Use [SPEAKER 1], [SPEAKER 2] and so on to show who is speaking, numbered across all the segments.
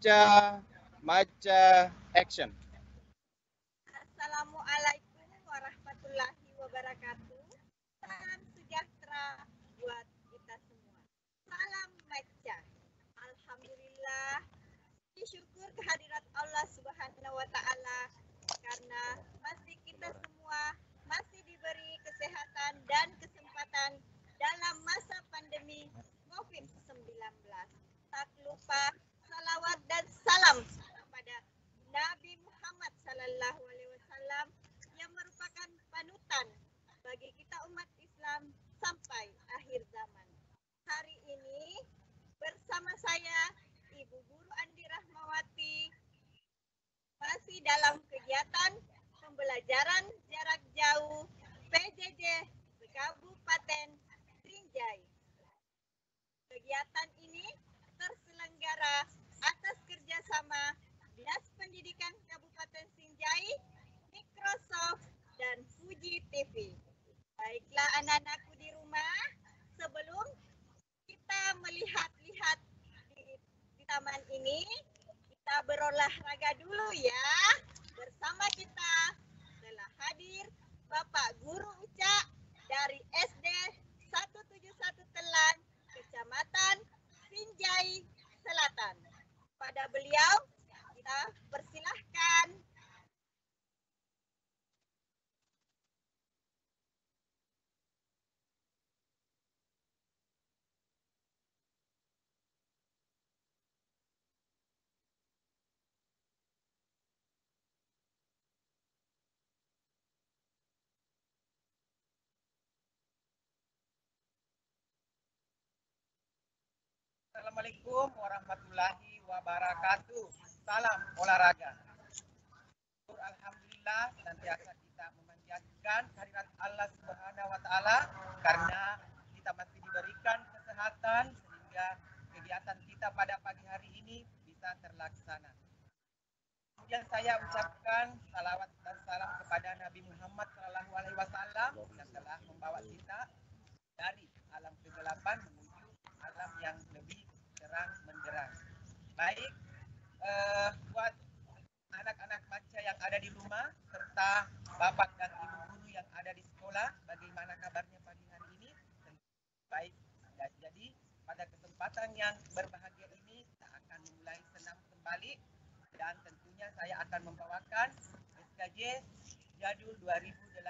[SPEAKER 1] Maca action.
[SPEAKER 2] Assalamualaikum warahmatullahi wabarakatuh. Salam sejahtera buat kita semua. Salam Maca. Alhamdulillah, syukur kehadirat Allah Subhanahu wa taala karena masih kita semua masih diberi kesehatan dan kesempatan dalam masa pandemi COVID-19. Tak lupa salawat dan salam kepada Nabi Muhammad Sallallahu Alaihi Wasallam yang merupakan panutan bagi kita umat Islam sampai akhir zaman. Hari ini bersama saya Ibu Guru Andi Rahmawati masih dalam kegiatan pembelajaran jarak jauh PJJ Kabupaten Binjai. Kegiatan ini terselenggara atas kerjasama Dinas Pendidikan Kabupaten Sinjai, Microsoft, dan Fuji TV. Baiklah anak-anakku di rumah, sebelum kita melihat-lihat di taman ini, kita berolahraga dulu ya. Bersama kita telah hadir Bapak Guru Uca dari SD 171 Telan, Kecamatan Sinjai Selatan. Pada beliau kita persilahkan.
[SPEAKER 1] Assalamualaikum warahmatullahi wabarakatuh. Salam olahraga. Alhamdulillah, senantiasa kita memanjatkan kehadirat Allah Subhanahu wa taala karena kita masih diberikan kesehatan sehingga kegiatan kita pada pagi hari ini bisa terlaksana. Kemudian saya ucapkan salawat dan salam kepada Nabi Muhammad Sallallahu Alaihi Wasallam yang telah membawa kita dari alam kegelapan menuju alam yang lebih terang menderang. Baik, buat anak-anak Maca yang ada di rumah serta bapak dan ibu guru yang ada di sekolah, bagaimana kabarnya pagi hari ini? Baik, jadi pada kesempatan yang berbahagia ini kita akan memulai senam kembali dan tentunya saya akan membawakan SKJ Jadul 2018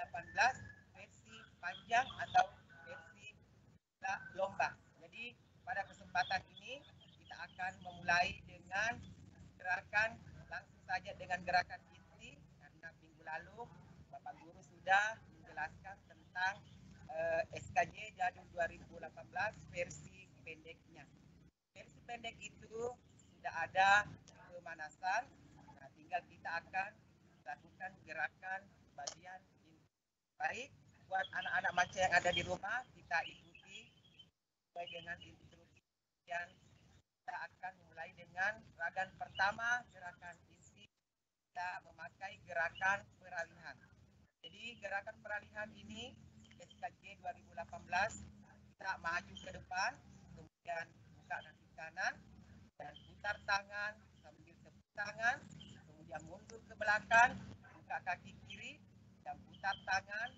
[SPEAKER 1] versi panjang atau versi lomba. Jadi pada kesempatan ini kita akan memulai dengan gerakan, langsung saja dengan gerakan inti karena minggu lalu Bapak Guru sudah menjelaskan tentang SKJ Jadul 2018 versi pendeknya. Versi pendek itu sudah ada pemanasan, nah tinggal kita akan lakukan gerakan bagian inti. Baik, buat anak-anak Maca yang ada di rumah, kita ikuti sesuai dengan instruksi yang kita akan mulai dengan gerakan pertama, gerakan inti. Kita memakai gerakan peralihan. Jadi gerakan peralihan ini SKJ 2018 kita maju ke depan, kemudian buka kaki kanan dan putar tangan sambil tepuk tangan, kemudian mundur ke belakang, buka kaki kiri dan putar tangan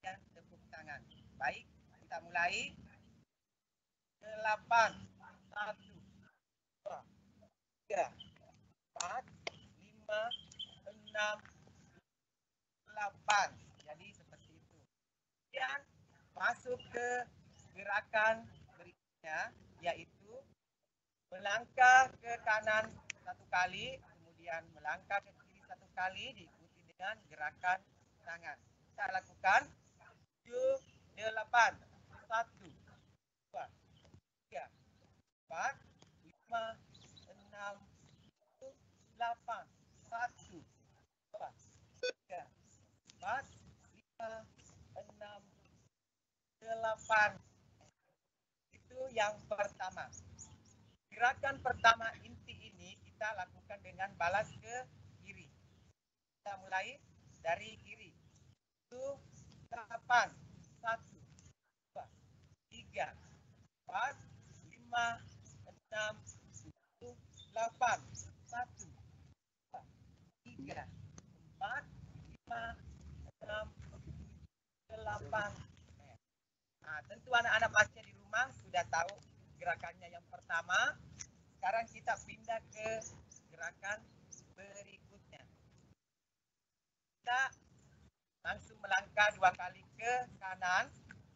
[SPEAKER 1] dan tepuk tangan. Baik, kita mulai. 8, 1, 2, 3, 4, 5, 6, 8. Jadi seperti itu. Kemudian masuk ke gerakan berikutnya, yaitu melangkah ke kanan satu kali, kemudian melangkah ke kiri satu kali, diikuti dengan gerakan tangan. Kita lakukan 7, 8, 1, 2, 3, 4, 5, 6, 7, 8, 1, 2, 3, 4, 5, 6, 8. Itu yang pertama. Gerakan pertama inti ini kita lakukan dengan balas ke kiri. Kita mulai dari kiri. 8, 1, 2, 3, 4, 5, 6, 7, 8. 1, 2, 3, 4, 5, 6, 8. Nah, tentu anak-anak masih di rumah sudah tahu gerakannya yang pertama. Sekarang kita pindah ke gerakan berikutnya. Kita langsung melangkah 2 kali ke kanan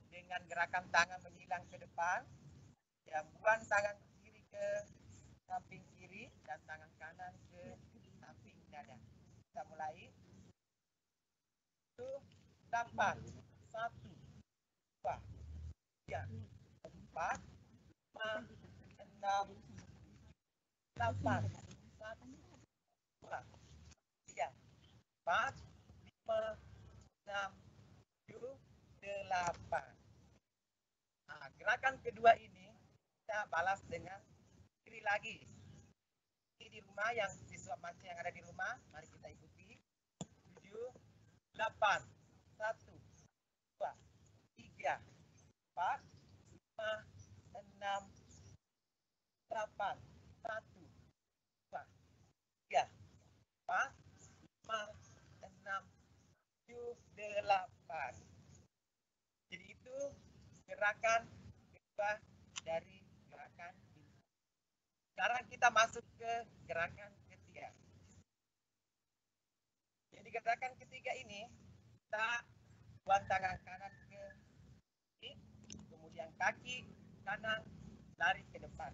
[SPEAKER 1] dengan gerakan tangan menyilang ke depan. Ya, buang tangan kiri ke samping kiri dan tangan kanan ke samping dada. Kita mulai. 8, 1, 2, 3, 4, 5, 6, 8, 1, 2, 3, 4, 5, 6, 7, 8. Nah, gerakan kedua ini kita balas dengan kiri lagi. Ini di rumah, yang siswa masih yang ada di rumah, mari kita ikuti. 7, 8, 1, 2, 3, 4, 5, 6, 8, 1, 2, 3, 4, 5, 6, 7, 8. Jadi itu gerakan kedua dari gerakan ini. Sekarang kita masuk ke gerakan ketiga. Jadi gerakan ketiga ini kita buang tangan kanan ke kiri, kemudian kaki kanan lari ke depan.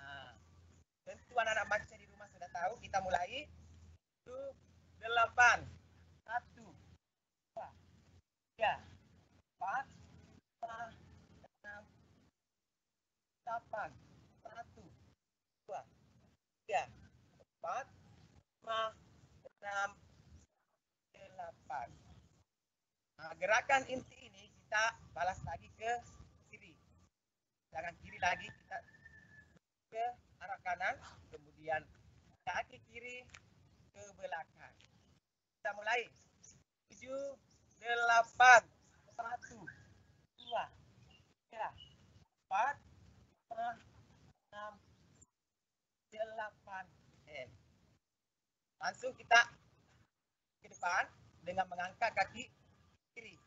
[SPEAKER 1] Nah, tentu anak-anak baca di rumah sudah tahu. Kita mulai. 8, 1, 2, 3, 4, 5, 6, 8, 1, 2, 3, 4, 5, 6, 8. Nah, gerakan inti ini kita balas lagi ke kiri. Tangan kiri lagi kita ke arah kanan, kemudian kaki kiri ke belakang. Kita mulai. 7, 8, 1, 2, 3, 4, 5, 6, 8. Langsung kita ke depan dengan mengangkat kaki kiri.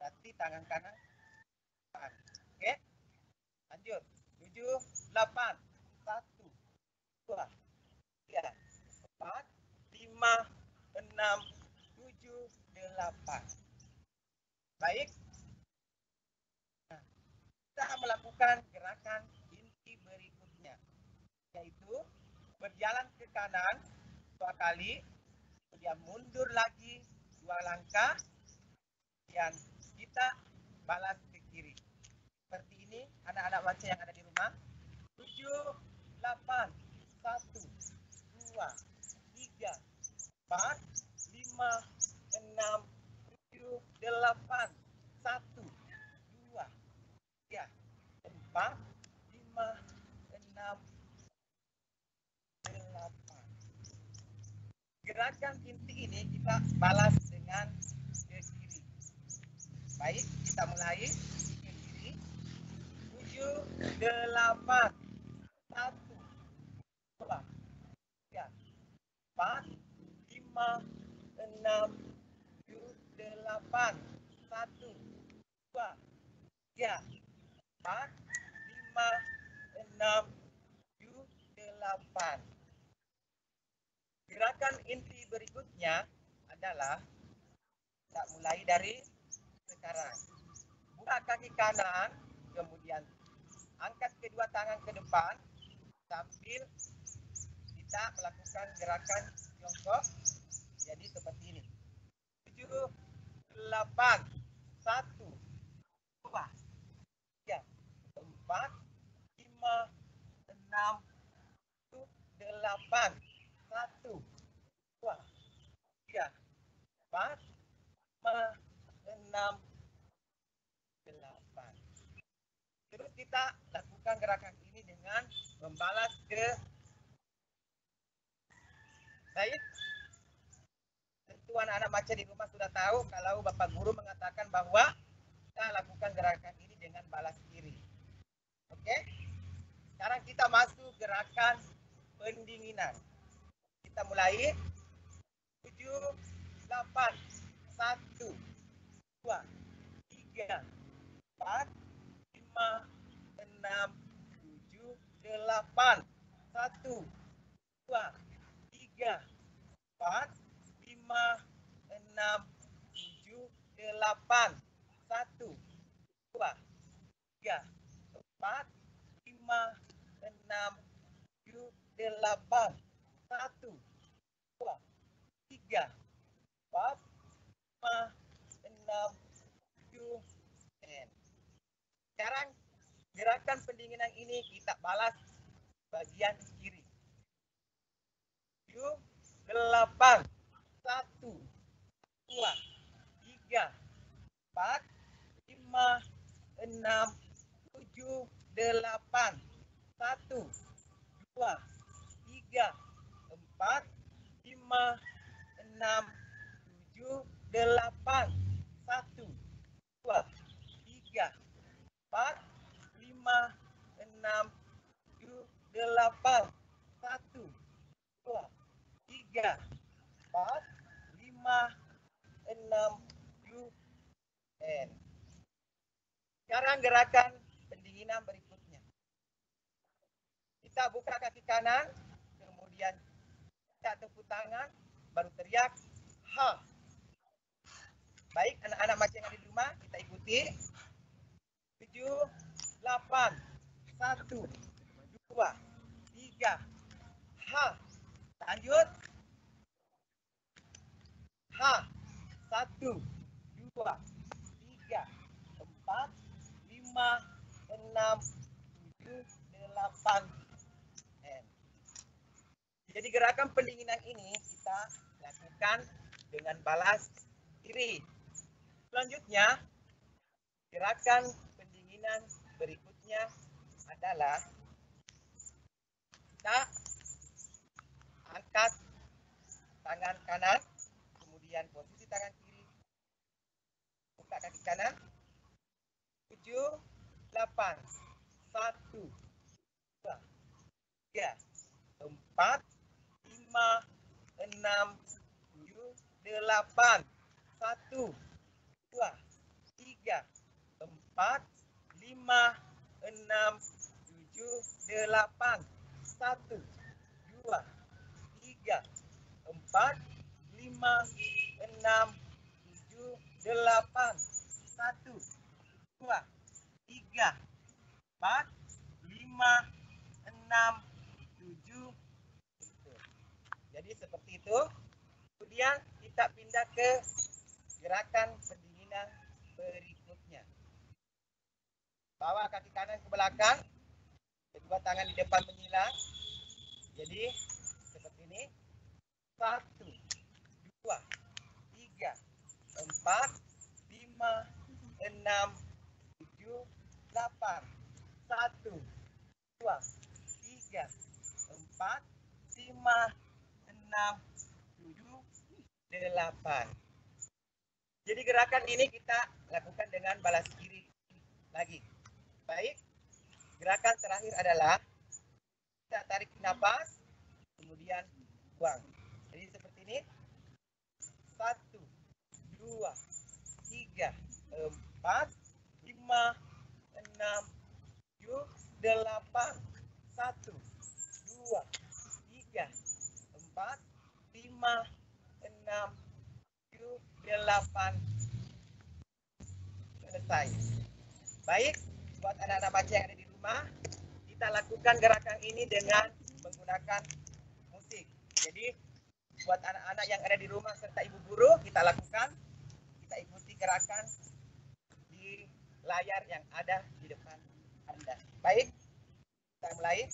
[SPEAKER 1] Berarti tangan kanan depan. Oke? Lanjut. 7, 8, 1, 2, 3, 4, 5, 6, 7, 8. Baik. Nah, kita melakukan gerakan inti berikutnya, yaitu berjalan ke kanan 2 kali, kemudian mundur lagi 2 langkah, dan kita balas ke kiri. Seperti ini anak-anak baca yang ada di rumah. 7, 8, 1, 2, 3, 4, 5, 6, 7, 8, 1, 2, 3, 4, 5, 6, 8. Gerakan inti ini kita balas dengan ke kiri. Baik, kita mulai ke kiri. 7, 8, 1, 2, 3, 4, 5, 6, 7, 8, 1, 2, 3, 4, 5, 6, 7, 8. Gerakan inti berikutnya adalah kita mulai dari sekarang. Buka kaki kanan, kemudian angkat kedua tangan ke depan sambil kita melakukan gerakan jongkok. Jadi seperti ini. 7, 8, 1, 2, 3, 4, 5, 6, 7, 8, 1, 2, 3, 4, 5, 6, 8. Terus kita lakukan gerakan ini dengan membalas ke baik. Tentu anak-anak baca di rumah sudah tahu kalau Bapak Guru mengatakan bahwa kita lakukan gerakan ini dengan balas kiri. Oke. Sekarang kita masuk gerakan pendinginan. Kita mulai. 7, 8, 1, 2, 3, 4, 5, 6, 7, 8. 1, 2, 3, 4, 5, 6, 7, 8. 1, 2, 3, 4, 5, 6, 7, 8. 1, 2, 3, 4, 5, 6, 7, 10. Sekarang gerakan pendinginan ini kita balas bagian kiri. 7, 8, 1, 2, 3, 4, 5, 6, 7, 8. 1, 2, 3, 4, 5, 6, 7, 8. 1, 2, 3, 4, 5, 6, 7, 8. 1, 2, 3, 4, 5, 6, 7, 10. Sekarang gerakan pendinginan berikutnya. Kita buka kaki kanan, kemudian kita tepuk tangan, baru teriak ha. Baik, anak-anak macam yang ada di rumah, kita ikuti. 7, 8, 1, 2, 3, ha. Lanjut. Ha. 1, 2, 3, 4, 5, 6, 7, 8. Jadi gerakan pendinginan ini kita lakukan dengan balas kiri. Selanjutnya, gerakan pendinginan berikutnya adalah kita angkat tangan kanan, kemudian posisi tangan kiri, buka kaki kanan. 7, 8, 1, 2, 3, 4, 5, 6, 7, 8. 1, 2, 3, 4, 5, 6, 7, 8. 1, 2, 3, 4, 5, 6, 7, 8. 1, 2, 3, 4, 5, 6, 7. Jadi seperti itu. Kemudian kita pindah ke gerakan pendinginan berikutnya. Bawa kaki kanan ke belakang, kedua tangan di depan menyilang. Jadi seperti ini. 1, 2, 3, 4, 5, 6, 7, 8. 1, 2, 3, 4, 5, 6, 7, 8. Jadi gerakan ini kita lakukan dengan balas kiri lagi. Baik. Gerakan terakhir adalah kita tarik nafas, kemudian buang. Jadi seperti ini. 1, 2, 3, 4, 5, 6, 7, 8. 1, 2, 3, 4, 5, 6, 7, 8. Selesai. Baik, buat anak-anak baca yang ada di rumah, kita lakukan gerakan ini dengan menggunakan musik. Jadi, buat anak-anak yang ada di rumah serta ibu guru, kita lakukan, kita ikuti gerakan di layar yang ada di depan Anda. Baik, kita mulai.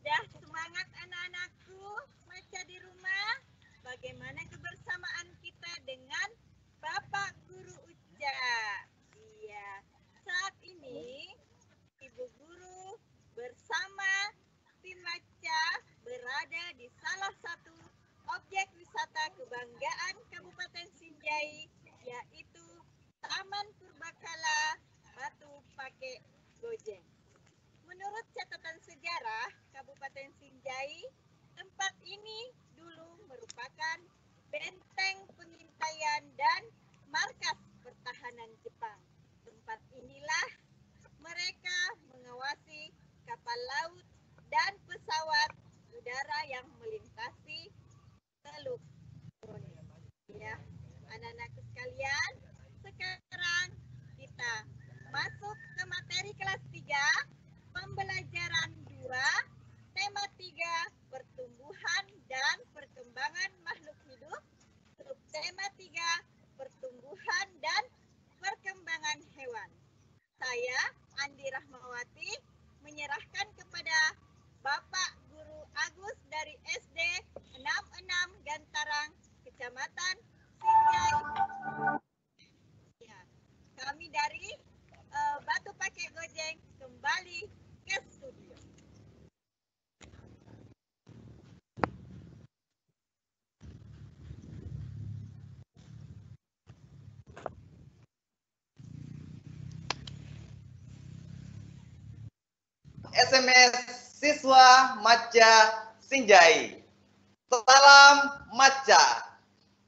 [SPEAKER 2] Sudah semangat anak-anakku baca di rumah? Bagaimana kebersamaan kita dengan Bapak Guru Uca? Iya, saat ini Ibu Guru bersama tim Maca berada di salah satu objek wisata kebanggaan Kabupaten Sinjai, yaitu Taman Purbakala Batu Pake Gojeng. Menurut catatan sejarah Kabupaten Sinjai, tempat ini dulu merupakan benteng pengintaian dan markas pertahanan Jepang. Tempat inilah mereka mengawasi kapal laut dan pesawat udara yang melintasi Teluk Bone. Ya, anak-anakku sekalian, sekarang kita masuk ke materi kelas 3, pembelajaran 2, tema 3, pertumbuhan dan perkembangan makhluk hidup, subtema 3, pertumbuhan dan perkembangan hewan. Saya, Andi Rahmawati, menyerahkan kepada Bapak Guru Agus dari SD 66 Gantarang, Kecamatan Sinjai. Ya, kami dari Batu Pake Gojeng kembali ke studio.
[SPEAKER 1] SMS siswa Maca Sinjai. Salam Maca.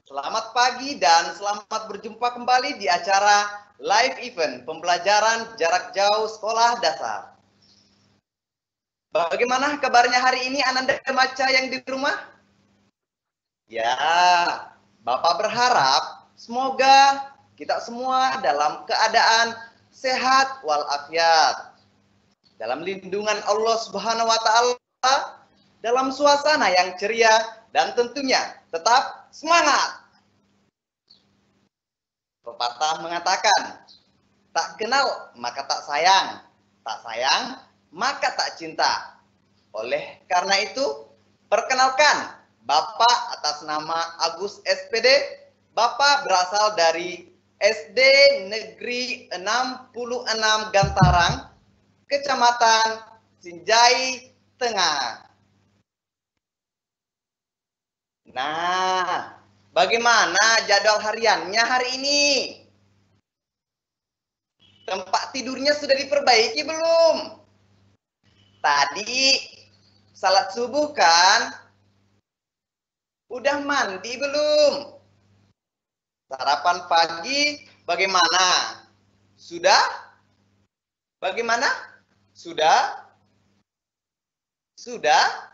[SPEAKER 1] Selamat pagi dan selamat berjumpa kembali di acara live event pembelajaran jarak jauh sekolah dasar. Bagaimana kabarnya hari ini Ananda Maca yang di rumah? Ya, Bapak berharap semoga kita semua dalam keadaan sehat walafiat, dalam lindungan Allah Subhanahu wa Ta'ala, dalam suasana yang ceria, dan tentunya tetap semangat. Pepatah mengatakan, tak kenal maka tak sayang maka tak cinta. Oleh karena itu, perkenalkan, Bapak atas nama Agus SPD, Bapak berasal dari SD Negeri 66 Gantarang, Kecamatan Sinjai Tengah. Nah, bagaimana jadwal hariannya hari ini? Tempat tidurnya sudah diperbaiki belum? Tadi salat subuh kan? Udah mandi belum? Sarapan pagi bagaimana? Sudah? Bagaimana? Sudah? Sudah?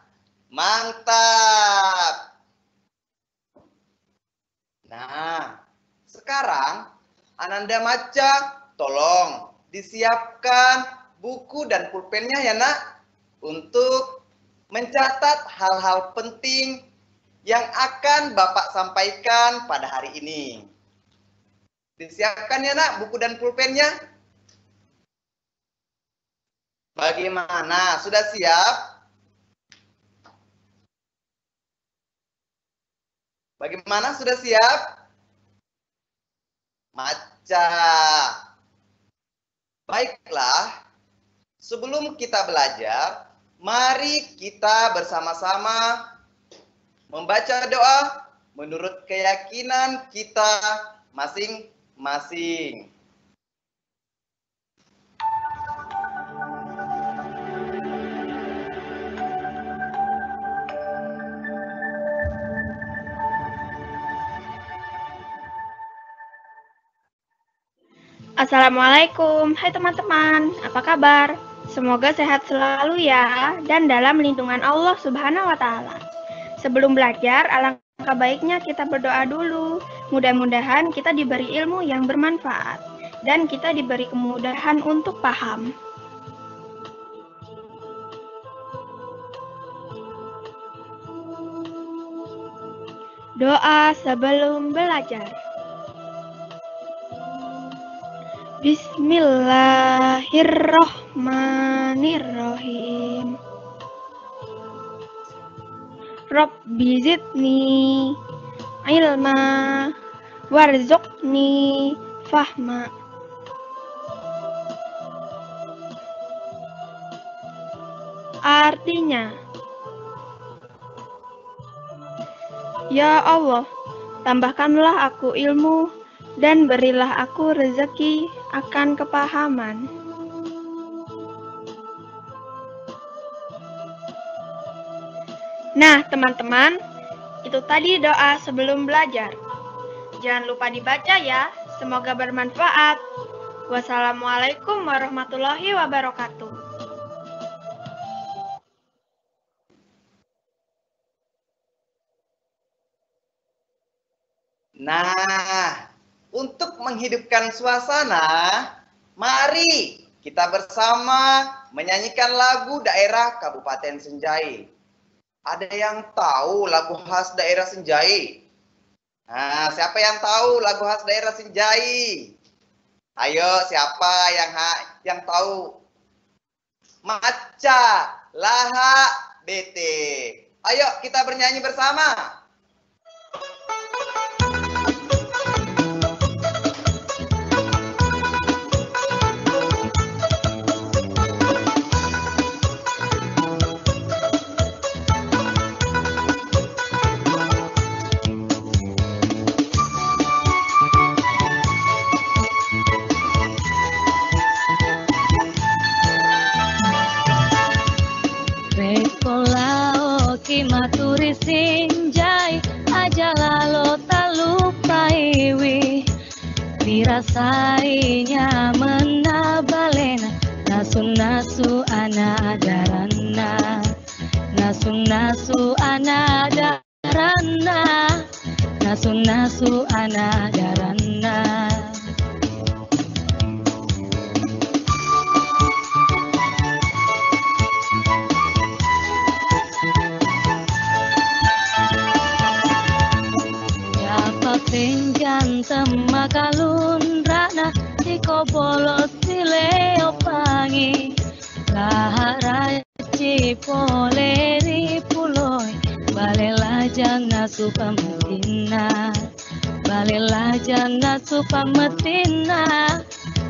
[SPEAKER 1] Mantap! Nah, sekarang Ananda Maca, tolong disiapkan buku dan pulpennya ya nak, untuk mencatat hal-hal penting yang akan Bapak sampaikan pada hari ini. Disiapkan ya nak buku dan pulpennya? Bagaimana? Sudah siap? Bagaimana, sudah siap? Maca. Baiklah, sebelum kita belajar, mari kita bersama-sama membaca doa menurut keyakinan kita masing-masing.
[SPEAKER 3] Assalamualaikum, hai teman-teman, apa kabar? Semoga sehat selalu ya, dan dalam lindungan Allah Subhanahu wa Ta'ala. Sebelum belajar, alangkah baiknya kita berdoa dulu. Mudah-mudahan kita diberi ilmu yang bermanfaat, dan kita diberi kemudahan untuk paham. Doa sebelum belajar. Bismillahirrohmanirrohim. Rabbi zidni ilma warzuqni fahma. Artinya, Ya Allah, tambahkanlah aku ilmu dan berilah aku rezeki akan kepahaman. Nah, teman-teman, itu tadi doa sebelum belajar. Jangan lupa dibaca ya, semoga bermanfaat. Wassalamualaikum warahmatullahi wabarakatuh.
[SPEAKER 1] Nah, untuk menghidupkan suasana, mari kita bersama menyanyikan lagu daerah Kabupaten Senjai. Ada yang tahu lagu khas daerah Senjai? Nah, siapa yang tahu lagu khas daerah Senjai? Ayo, siapa yang tahu? Maca, laha, bete. Ayo kita bernyanyi bersama.
[SPEAKER 4] Maturi Senjai aja lalo talupaiwi dirasainya menabalena nasu anadarana nasu anadarana nasu anadarana. Penjan temakalun rana tiko bolot sileo pangi laharaci poleri puloi balela jana supametina balela jana supametina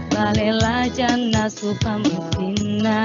[SPEAKER 4] balela jana supametina.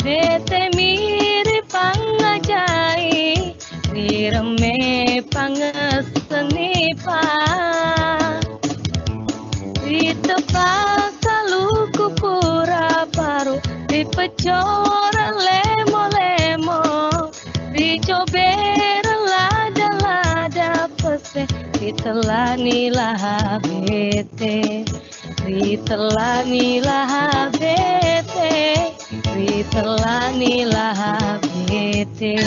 [SPEAKER 4] Bete mirip pangajai direme pangesenipa ditepak kaluku pura paru dipecora lemo-lemo dicober lada-lada pese ditelani lah bete ditelani lah bete ditelani lah bete.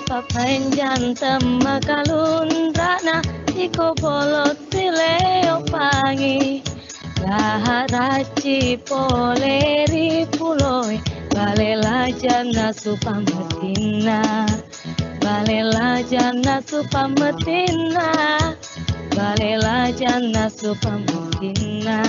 [SPEAKER 4] Papanjan temakalun rana iko bolot sileo pangi laharaci poleri puloi balela jana supametina balela jana supametina balela jana supametina.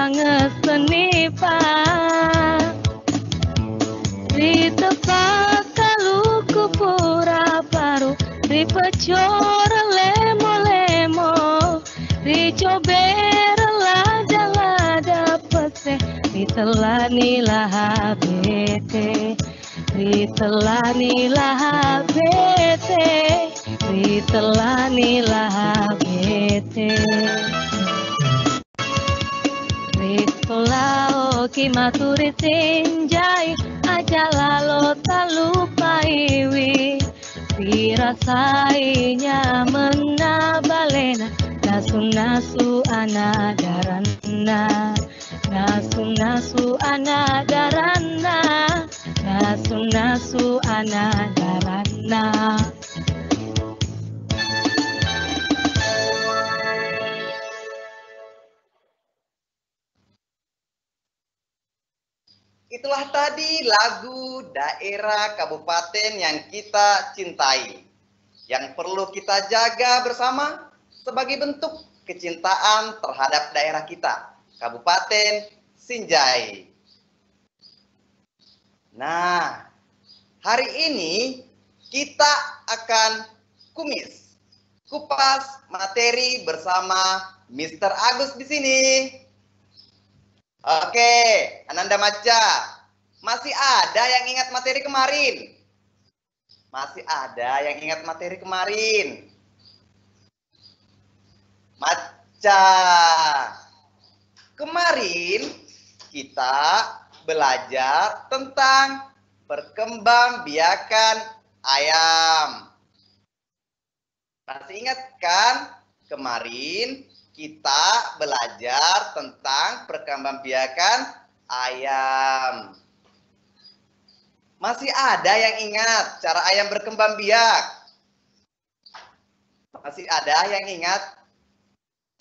[SPEAKER 4] banget senipan di tepat kaluku pura paru di pecor lemo-lemo di cober lada-lada pese di telani lahabete di telani lahabete di telani lahabete Rikolao ki maturi tinjai aja lalo tak lupa iwi dirasainya menabalena nasu-nasu anadarana nasu-nasu anadarana nasu-nasu anadarana.
[SPEAKER 1] Itulah tadi lagu daerah kabupaten yang kita cintai, yang perlu kita jaga bersama sebagai bentuk kecintaan terhadap daerah kita, Kabupaten Sinjai. Nah, hari ini kita akan kupas materi bersama Mr. Agus di sini. Oke, Ananda Maca, masih ada yang ingat materi kemarin? Masih ada yang ingat materi kemarin? Maca, kemarin kita belajar tentang perkembangbiakan ayam. Masih ingat kan? Kemarin kita belajar tentang perkembangbiakan ayam. Masih ada yang ingat cara ayam berkembang biak? Masih ada yang ingat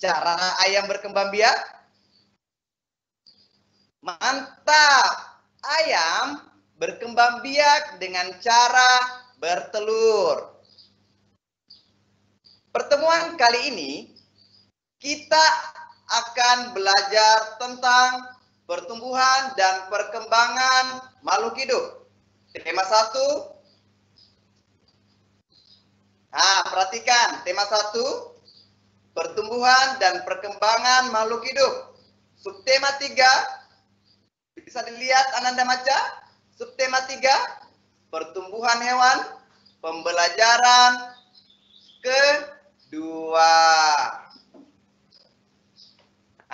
[SPEAKER 1] cara ayam berkembang biak? Mantap! Ayam berkembang biak dengan cara bertelur. Pertemuan kali ini kita akan belajar tentang pertumbuhan dan perkembangan makhluk hidup. Tema 1. Nah, perhatikan tema 1, pertumbuhan dan perkembangan makhluk hidup. Subtema 3, bisa dilihat Ananda Maca. Subtema 3, pertumbuhan hewan, pembelajaran kedua.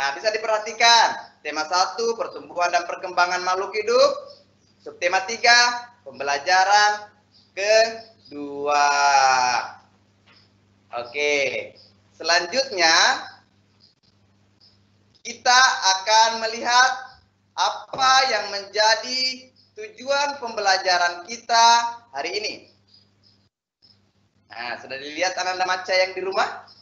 [SPEAKER 1] Nah, bisa diperhatikan. Tema 1, pertumbuhan dan perkembangan makhluk hidup. Subtema 3, pembelajaran kedua. Oke. Selanjutnya, kita akan melihat apa yang menjadi tujuan pembelajaran kita hari ini. Nah, sudah dilihat Ananda Maca yang di rumah?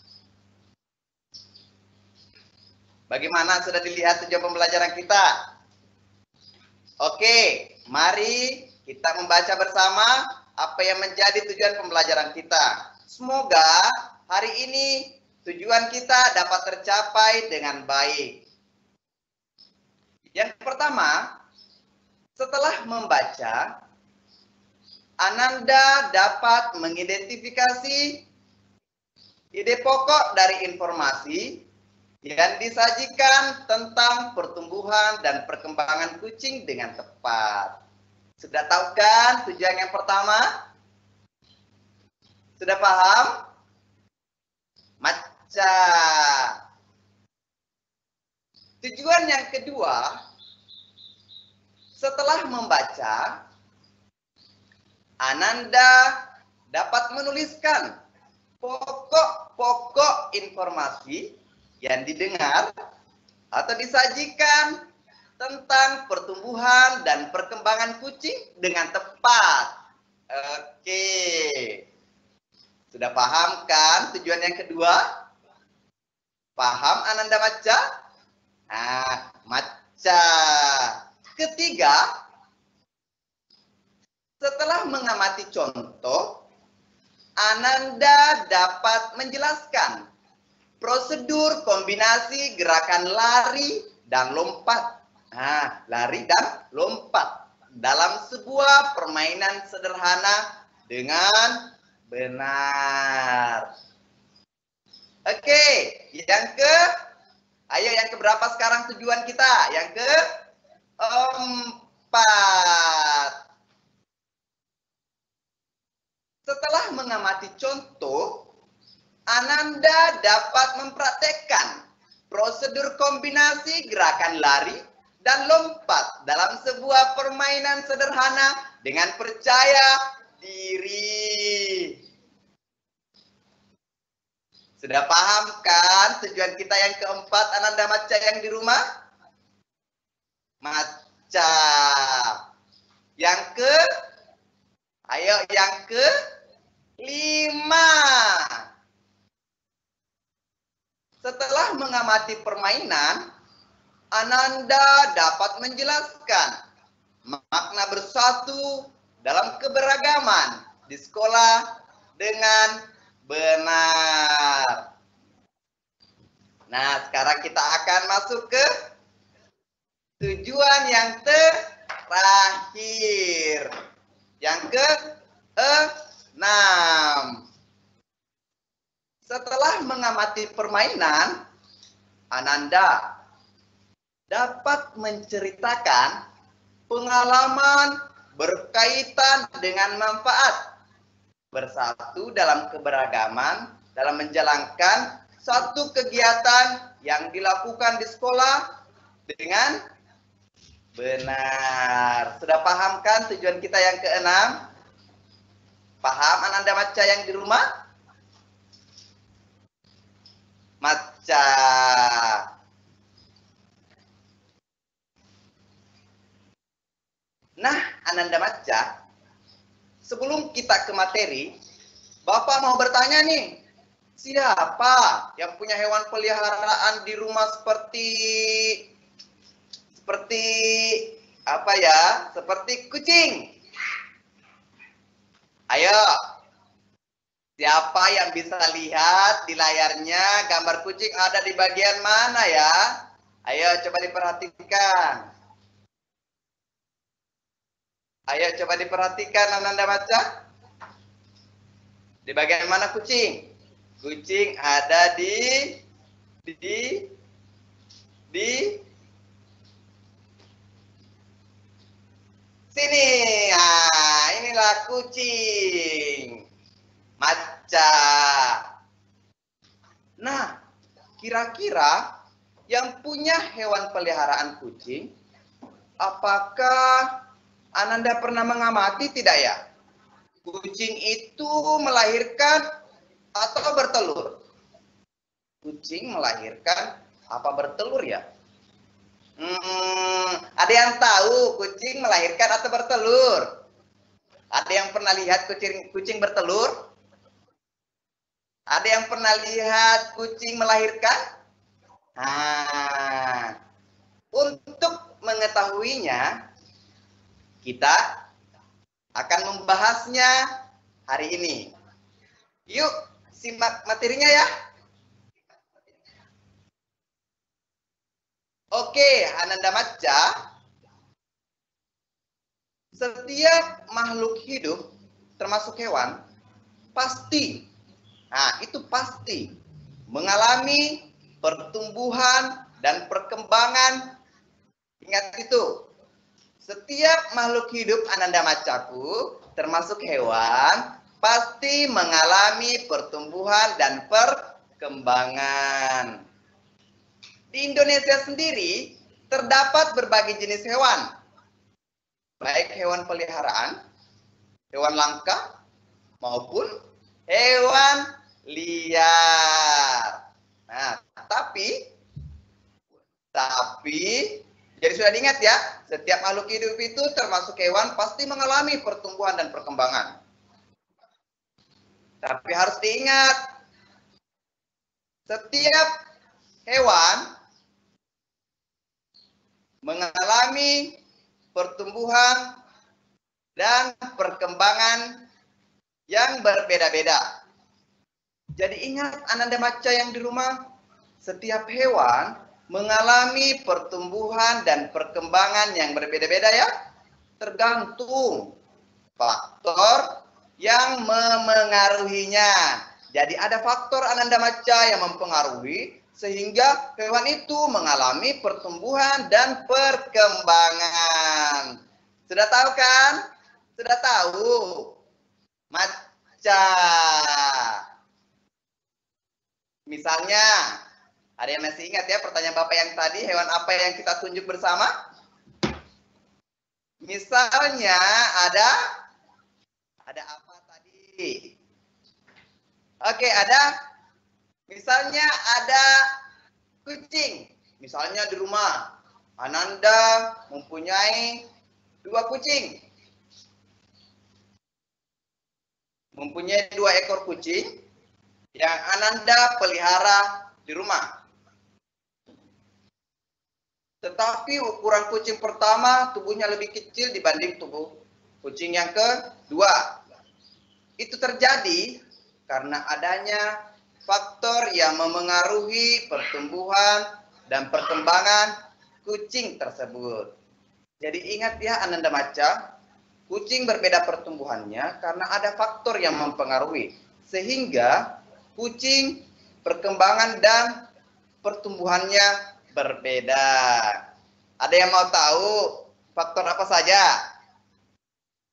[SPEAKER 1] Bagaimana, sudah dilihat tujuan pembelajaran kita? Oke, mari kita membaca bersama apa yang menjadi tujuan pembelajaran kita. Semoga hari ini tujuan kita dapat tercapai dengan baik. Yang pertama, setelah membaca, Ananda dapat mengidentifikasi ide pokok dari informasi yang disajikan tentang pertumbuhan dan perkembangan kucing dengan tepat. Sudah tahu kan tujuan yang pertama? Sudah paham? Maca. Tujuan yang kedua, setelah membaca, Ananda dapat menuliskan pokok-pokok informasi yang didengar atau disajikan tentang pertumbuhan dan perkembangan kucing dengan tepat. Oke. Sudah paham kan tujuan yang kedua? Paham Ananda Maca? Nah, Maca. Ketiga, setelah mengamati contoh, Ananda dapat menjelaskan prosedur kombinasi gerakan lari
[SPEAKER 5] dan lompat. Nah, lari dan lompat dalam sebuah permainan sederhana dengan benar. Oke, ayo yang keberapa sekarang tujuan kita? Yang keempat. Setelah mengamati contoh, Ananda dapat mempraktekkan prosedur kombinasi gerakan lari dan lompat dalam sebuah permainan sederhana dengan percaya diri. Sudah paham kan tujuan kita yang keempat, Ananda Maca yang di rumah? Maca. Ayo yang kelima. Setelah mengamati permainan, Ananda dapat menjelaskan makna bersatu dalam keberagaman di sekolah dengan benar. Nah, sekarang kita akan masuk ke tujuan yang terakhir. Yang ke-6. Setelah mengamati permainan, Ananda dapat menceritakan pengalaman berkaitan dengan manfaat bersatu dalam keberagaman dalam menjalankan satu kegiatan yang dilakukan di sekolah dengan benar. Sudah paham kan tujuan kita yang ke-6? Paham Ananda Maca yang di rumah? Maca. Nah, Ananda Maca, sebelum kita ke materi, Bapak mau bertanya nih, siapa yang punya hewan peliharaan di rumah seperti apa ya? Seperti kucing. Ayo. Siapa yang bisa lihat di layarnya gambar kucing ada di bagian mana ya? Ayo coba diperhatikan. Ayo coba diperhatikan Ananda Maca. Di bagian mana kucing? Kucing ada di sini. Nah, inilah kucing. Maca. Nah, kira-kira yang punya hewan peliharaan kucing, apakah Ananda pernah mengamati tidak ya? Kucing itu melahirkan atau bertelur? Kucing melahirkan apa bertelur ya? Ada yang tahu kucing melahirkan atau bertelur? Ada yang pernah lihat kucing bertelur? Ada yang pernah lihat kucing melahirkan? Nah, untuk mengetahuinya, kita akan membahasnya hari ini. Yuk, simak materinya ya. Oke, Ananda Maca. Setiap makhluk hidup, termasuk hewan, pasti mengalami pertumbuhan dan perkembangan. Ingat itu. Setiap makhluk hidup Ananda Macaku, termasuk hewan, pasti mengalami pertumbuhan dan perkembangan. Di Indonesia sendiri, terdapat berbagai jenis hewan. Baik hewan peliharaan, hewan langka, maupun hewan liar. Nah, tapi jadi sudah diingat ya, setiap makhluk hidup itu termasuk hewan pasti mengalami pertumbuhan dan perkembangan. Tapi harus diingat, setiap hewan mengalami pertumbuhan dan perkembangan yang berbeda-beda. Jadi ingat Ananda Maca yang di rumah, setiap hewan mengalami pertumbuhan dan perkembangan yang berbeda-beda ya. Tergantung faktor yang memengaruhinya. Jadi ada faktor Ananda Maca yang mempengaruhi sehingga hewan itu mengalami pertumbuhan dan perkembangan. Sudah tahu kan? Sudah tahu. Maca. Misalnya, ada yang masih ingat ya pertanyaan Bapak yang tadi, hewan apa yang kita tunjuk bersama? Misalnya ada apa tadi? Oke, misalnya ada kucing. Misalnya di rumah, Ananda mempunyai 2 kucing. Mempunyai 2 ekor kucing yang Ananda pelihara di rumah. Tetapi ukuran kucing pertama tubuhnya lebih kecil dibanding tubuh kucing yang kedua. Itu terjadi karena adanya faktor yang memengaruhi pertumbuhan dan perkembangan kucing tersebut. Jadi ingat ya Ananda Maca, kucing berbeda pertumbuhannya karena ada faktor yang mempengaruhi. Sehingga kucing perkembangan dan pertumbuhannya berbeda. Ada yang mau tahu faktor apa saja?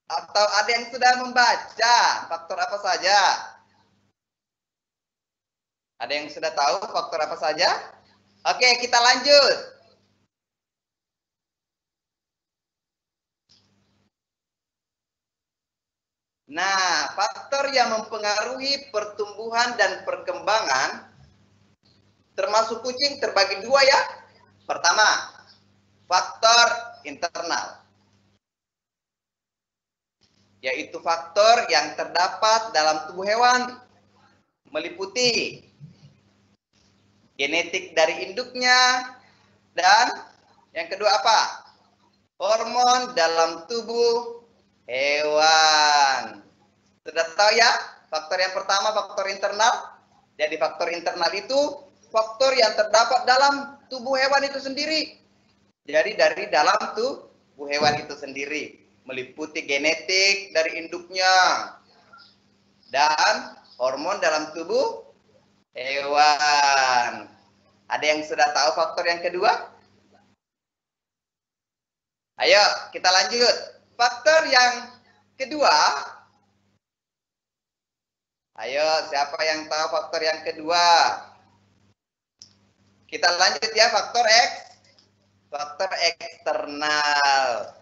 [SPEAKER 5] Atau ada yang sudah membaca faktor apa saja? Ada yang sudah tahu faktor apa saja? Oke, kita lanjut. Nah, faktor yang mempengaruhi pertumbuhan dan perkembangan termasuk kucing terbagi 2 ya. Pertama, faktor internal. Yaitu faktor yang terdapat dalam tubuh hewan meliputi genetik dari induknya dan yang kedua apa? Hormon dalam tubuh hewan. Sudah tahu ya? Faktor yang pertama faktor internal. Jadi faktor internal itu faktor yang terdapat dalam tubuh hewan itu sendiri. Jadi dari dalam tubuh hewan itu sendiri meliputi genetik dari induknya dan hormon dalam tubuh hewan. Ada yang sudah tahu faktor yang kedua? Ayo kita lanjut. Faktor yang kedua. Ayo siapa yang tahu faktor yang kedua? Kita lanjut ya, faktor eksternal.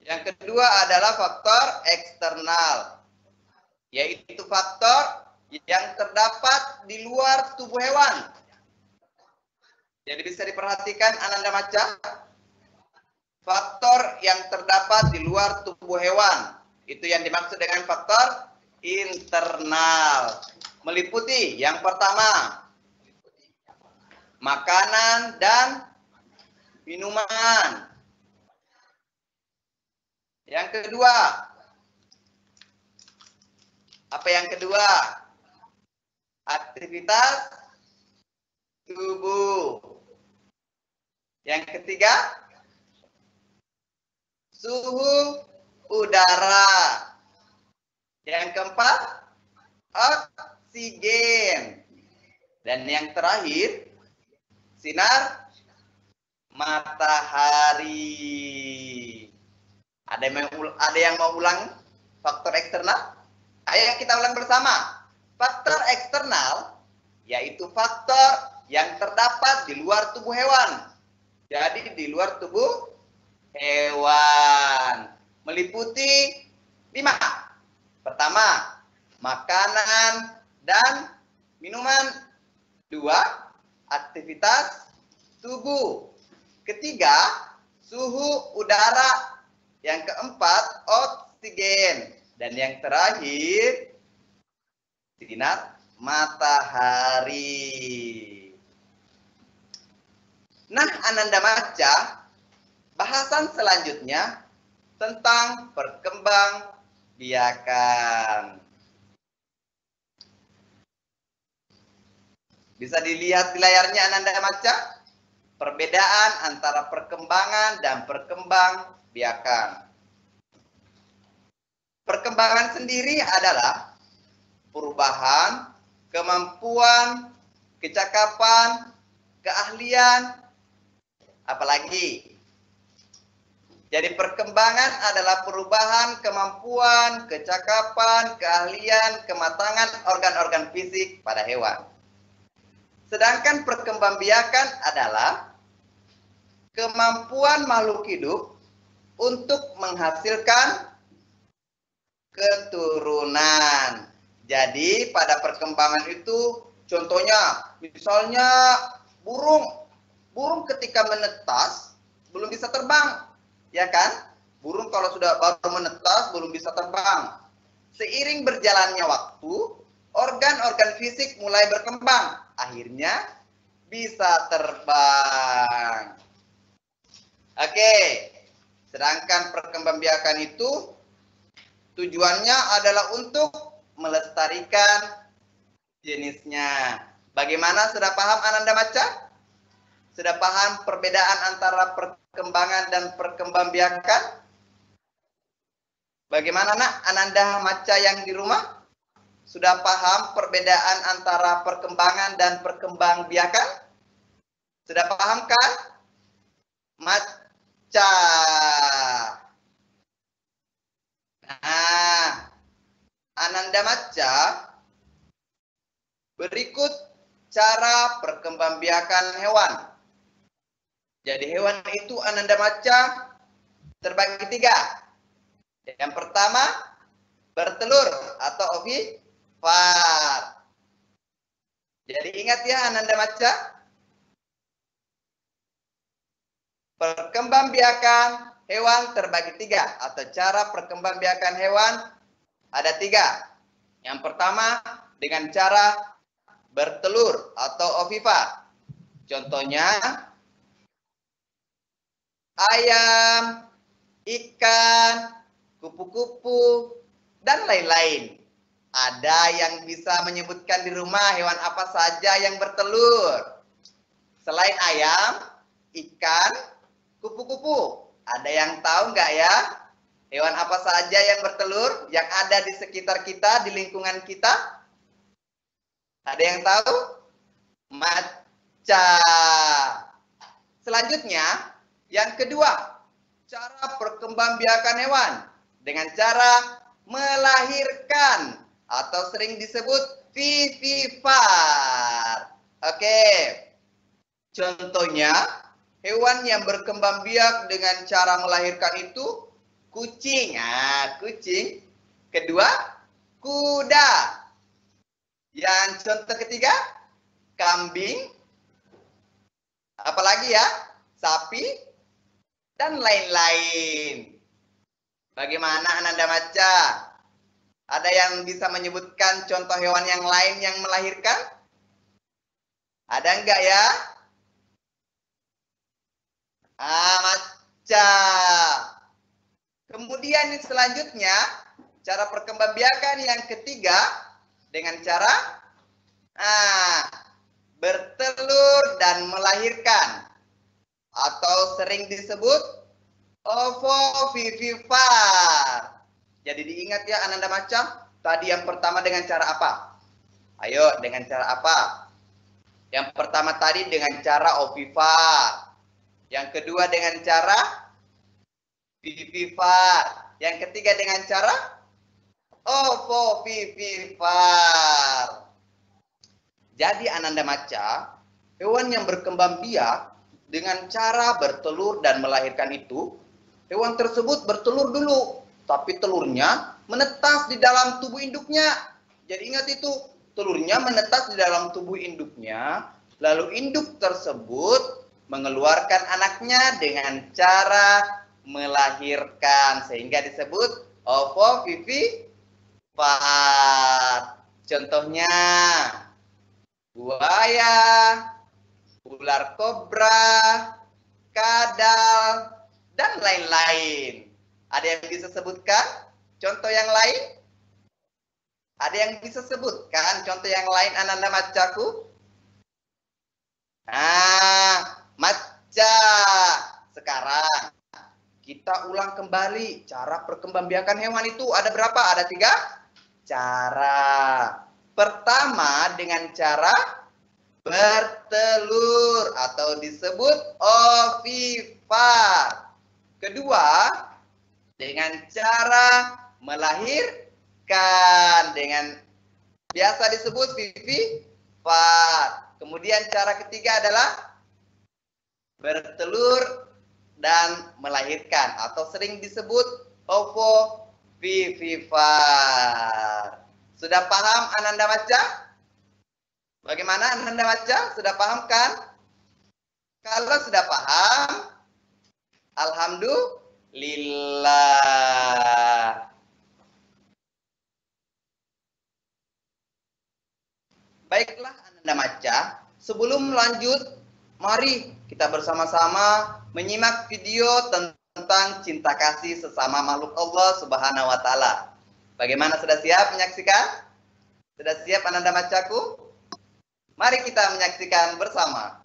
[SPEAKER 5] Yang kedua adalah faktor eksternal, yaitu faktor yang terdapat di luar tubuh hewan. Jadi bisa diperhatikan Ananda Maca, faktor yang terdapat di luar tubuh hewan. Itu yang dimaksud dengan faktor internal. Meliputi yang pertama, makanan dan minuman. Yang kedua, apa yang kedua? Aktivitas tubuh. Yang ketiga, suhu udara. Yang keempat, oksigen. Dan yang terakhir, sinar matahari. Ada yang mau ulang faktor eksternal? Ayo kita ulang bersama. Faktor eksternal yaitu faktor yang terdapat di luar tubuh hewan. Jadi di luar tubuh hewan. Meliputi 5. Pertama, makanan dan minuman. 2, aktivitas tubuh. Ketiga, suhu udara. Yang keempat, oksigen. Dan yang terakhir, sinar matahari. Nah, Ananda Maca, bahasan selanjutnya tentang perkembangbiakan. Bisa dilihat di layarnya Ananda Maca. Perbedaan antara perkembangan dan perkembangbiakan. Perkembangan sendiri adalah perubahan, kemampuan, kecakapan, keahlian, apalagi. Jadi perkembangan adalah perubahan, kemampuan, kecakapan, keahlian, kematangan organ-organ fisik pada hewan. Sedangkan perkembangbiakan adalah kemampuan makhluk hidup untuk menghasilkan keturunan. Jadi pada perkembangan itu contohnya misalnya burung ketika menetas belum bisa terbang, ya kan? Burung kalau sudah baru menetas belum bisa terbang. Seiring berjalannya waktu, organ-organ fisik mulai berkembang, akhirnya bisa terbang. Oke, sedangkan perkembangbiakan itu tujuannya adalah untuk melestarikan jenisnya. Bagaimana, sudah paham Ananda Maca? Sudah paham perbedaan antara perkembangan dan perkembangbiakan? Bagaimana nak Ananda Maca yang di rumah? Sudah paham perbedaan antara perkembangan dan perkembangbiakan? Sudah paham kan? Maca. Nah, Ananda Maca, berikut cara perkembangbiakan hewan. Jadi hewan itu Ananda Maca terbagi 3. Yang pertama, bertelur atau ovipar. Jadi ingat ya Ananda Maca, perkembangbiakan hewan terbagi 3 atau cara perkembangbiakan hewan ada 3. Yang pertama dengan cara bertelur atau ovipar. Contohnya ayam, ikan, kupu-kupu, dan lain-lain. Ada yang bisa menyebutkan di rumah hewan apa saja yang bertelur? Selain ayam, ikan, kupu-kupu. Ada yang tahu nggak ya? Hewan apa saja yang bertelur yang ada di sekitar kita, di lingkungan kita? Ada yang tahu? Maca. Selanjutnya, yang kedua, cara perkembangbiakan hewan dengan cara melahirkan atau sering disebut vivipar. Oke. Contohnya, hewan yang berkembang biak dengan cara melahirkan itu kucing. Nah, kucing. Kedua, kuda. Yang contoh ketiga, kambing. Apalagi ya? Sapi dan lain-lain. Bagaimana Ananda Maca? Ada yang bisa menyebutkan contoh hewan yang lain yang melahirkan? Ada enggak ya? Maca. Kemudian selanjutnya, cara perkembangbiakan yang ketiga dengan cara bertelur dan melahirkan atau sering disebut ovovivipar. Jadi diingat ya Ananda Maca, tadi yang pertama dengan cara apa? Ayo, dengan cara apa? Yang pertama tadi dengan cara ovipar. Yang kedua dengan cara vivipar. Yang ketiga dengan cara ovovivipar. Jadi Ananda Maca, hewan yang berkembang biak dengan cara bertelur dan melahirkan itu, hewan tersebut bertelur dulu, tapi telurnya menetas di dalam tubuh induknya. Jadi ingat itu, telurnya menetas di dalam tubuh induknya, lalu induk tersebut mengeluarkan anaknya dengan cara melahirkan, sehingga disebut ovovivipar. Contohnya buaya, ular kobra, kadal, dan lain-lain. Ada yang bisa sebutkan contoh yang lain? Ada yang bisa sebutkan contoh yang lain Ananda Macaku? Nah, maca. Sekarang kita ulang kembali cara perkembangbiakan hewan itu ada berapa? Ada 3 cara. Pertama dengan cara bertelur atau disebut ovipar. Kedua dengan cara melahirkan dengan biasa disebut vivipar. Kemudian cara ketiga adalah bertelur dan melahirkan atau sering disebut ovovivipar. Sudah paham Ananda Maca? Bagaimana Ananda Maca? Sudah paham kan? Kalau sudah paham, alhamdulillah. Baiklah Ananda Maca, sebelum lanjut, mari kita bersama-sama menyimak video tentang cinta kasih sesama makhluk Allah Subhanahu wa Ta'ala. Bagaimana, sudah siap menyaksikan? Sudah siap Ananda Macaku? Mari kita menyaksikan bersama.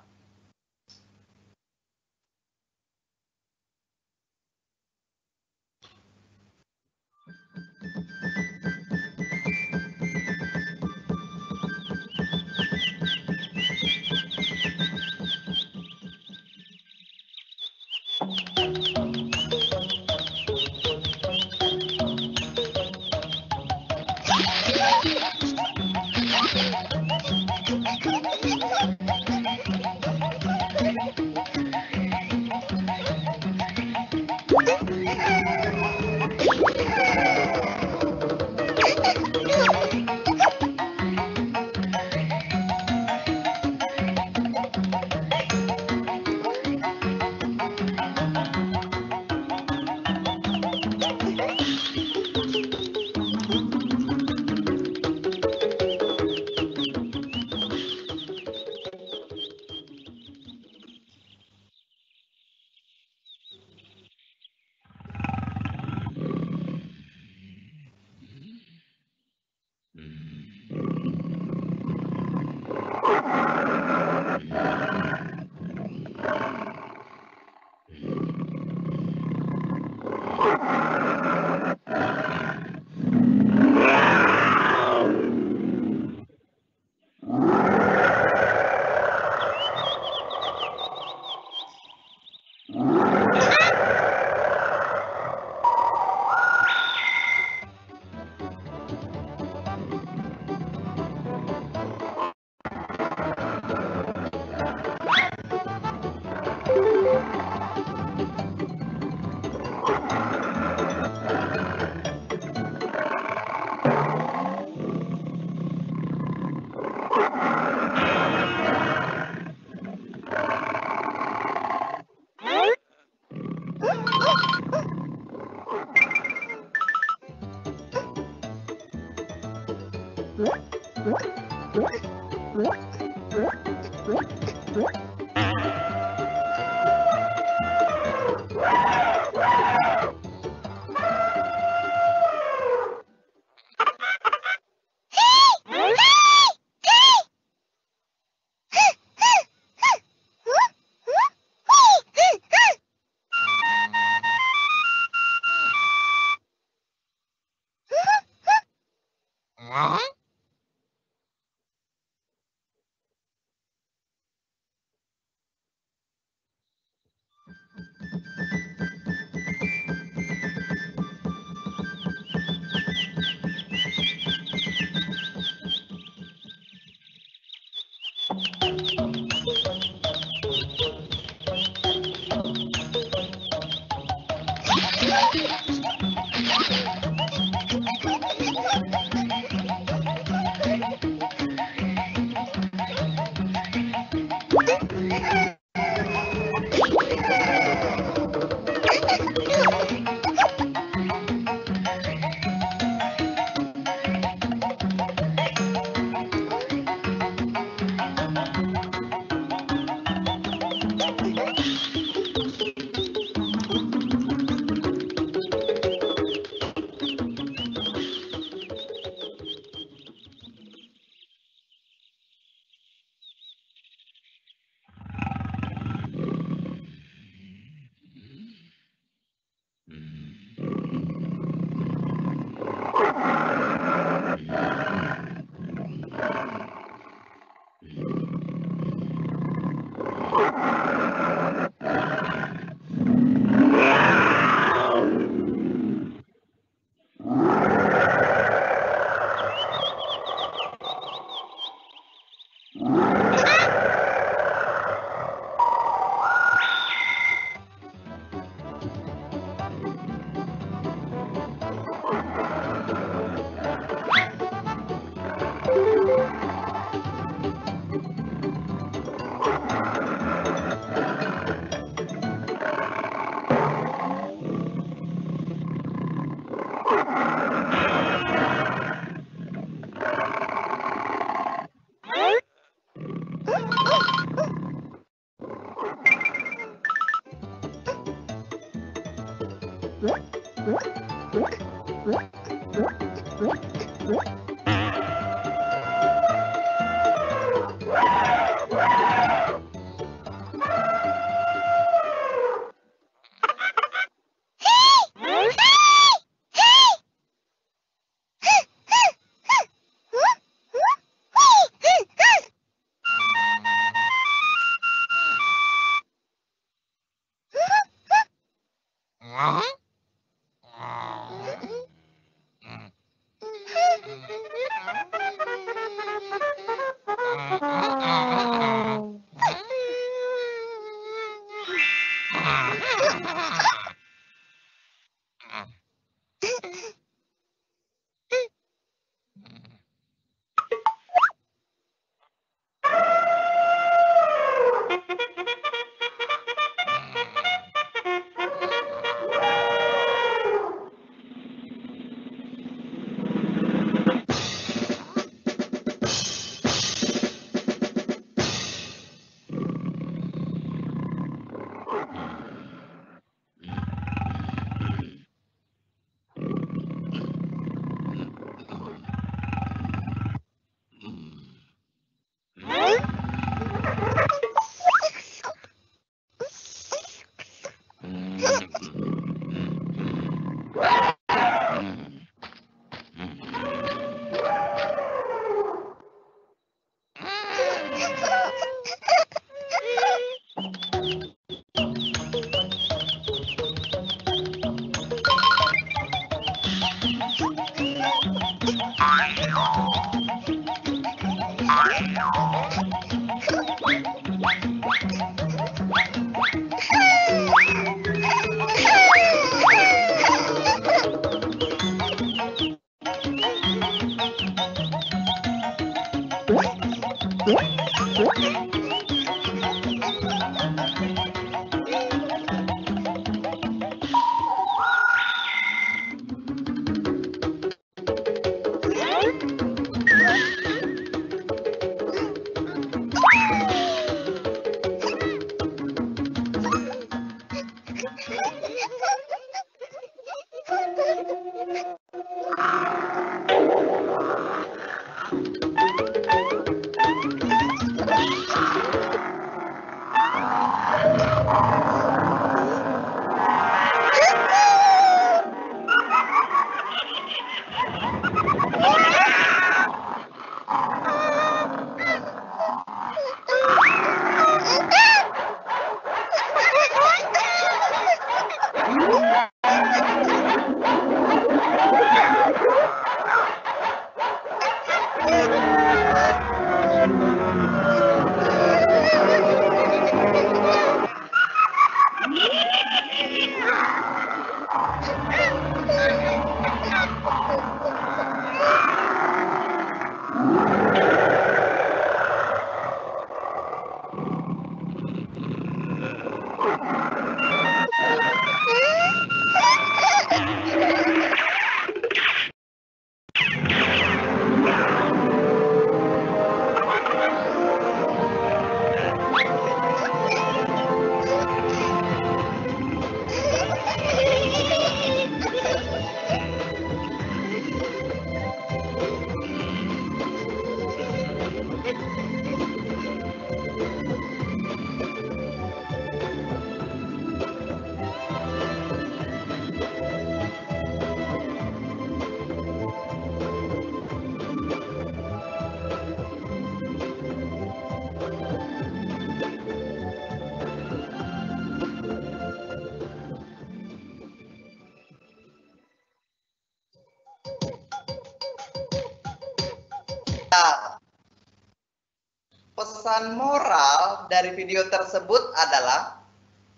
[SPEAKER 5] pesan moral dari video tersebut adalah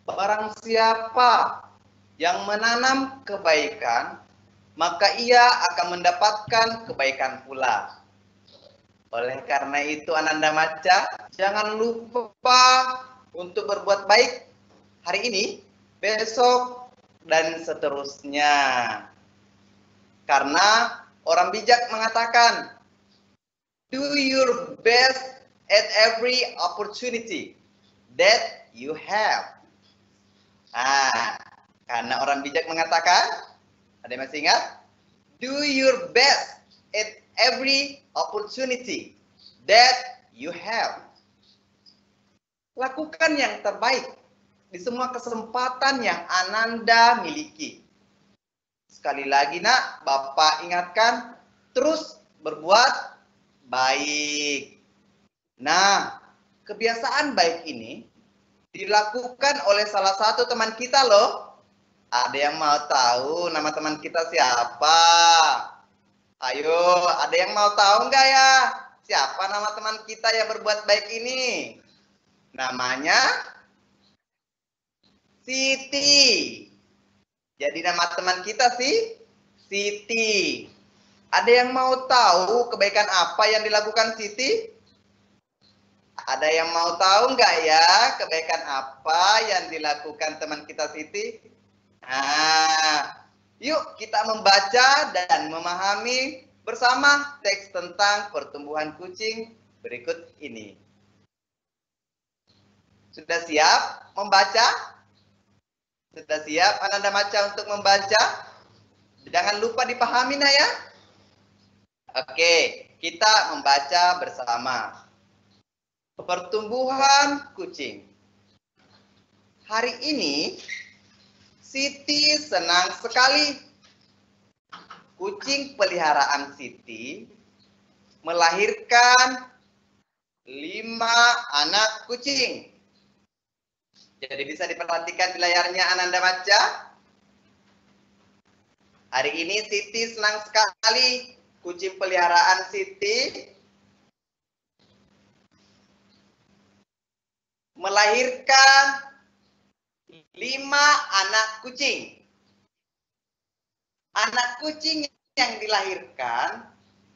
[SPEAKER 5] barang siapa yang menanam kebaikan, maka ia akan mendapatkan kebaikan pula. Oleh karena itu Ananda Maca, jangan lupa untuk berbuat baik hari ini, besok, dan seterusnya. Karena orang bijak mengatakan, do your best at every opportunity that you have. Karena orang bijak mengatakan, ada yang masih ingat? Do your best at every opportunity that you have. Lakukan yang terbaik di semua kesempatan yang Ananda miliki. Sekali lagi nak, Bapak ingatkan, terus berbuat baik. Nah, kebiasaan baik ini dilakukan oleh salah satu teman kita loh. Ada yang mau tahu nama teman kita siapa? Ayo, ada yang mau tahu nggak ya? Siapa nama teman kita yang berbuat baik ini? Namanya Siti. Jadi nama teman kita Siti. Ada yang mau tahu kebaikan apa yang dilakukan Siti? Ada yang mau tahu nggak ya kebaikan apa yang dilakukan teman kita Siti? Yuk kita membaca dan memahami bersama teks tentang pertumbuhan kucing berikut ini. Sudah siap membaca? Sudah siap Ananda Maca untuk membaca? Jangan lupa dipahami nah ya. Oke, kita membaca bersama. Pertumbuhan kucing. Hari ini Siti senang sekali. Kucing peliharaan Siti melahirkan 5 anak kucing. Jadi bisa diperhatikan di layarnya Ananda Maca. Hari ini Siti senang sekali. Kucing peliharaan Siti melahirkan 5 anak kucing. Anak kucing yang dilahirkan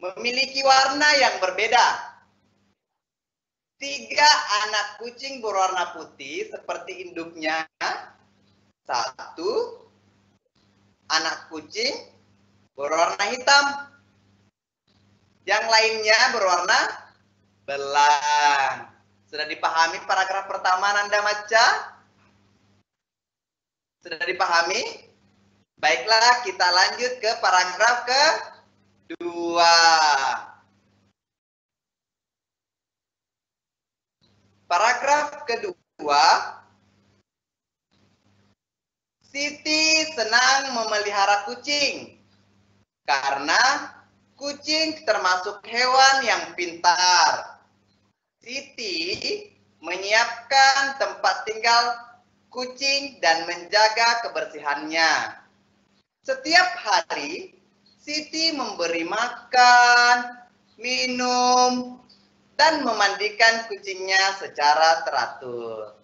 [SPEAKER 5] memiliki warna yang berbeda. 3 anak kucing berwarna putih seperti induknya. 1 anak kucing berwarna hitam. Yang lainnya berwarna belang. Sudah dipahami paragraf pertama Ananda Maca? Sudah dipahami? Baiklah, kita lanjut ke paragraf kedua. Paragraf kedua. Siti senang memelihara kucing karena kucing termasuk hewan yang pintar. Siti menyiapkan tempat tinggal kucing dan menjaga kebersihannya. Setiap hari, Siti memberi makan, minum, dan memandikan kucingnya secara teratur.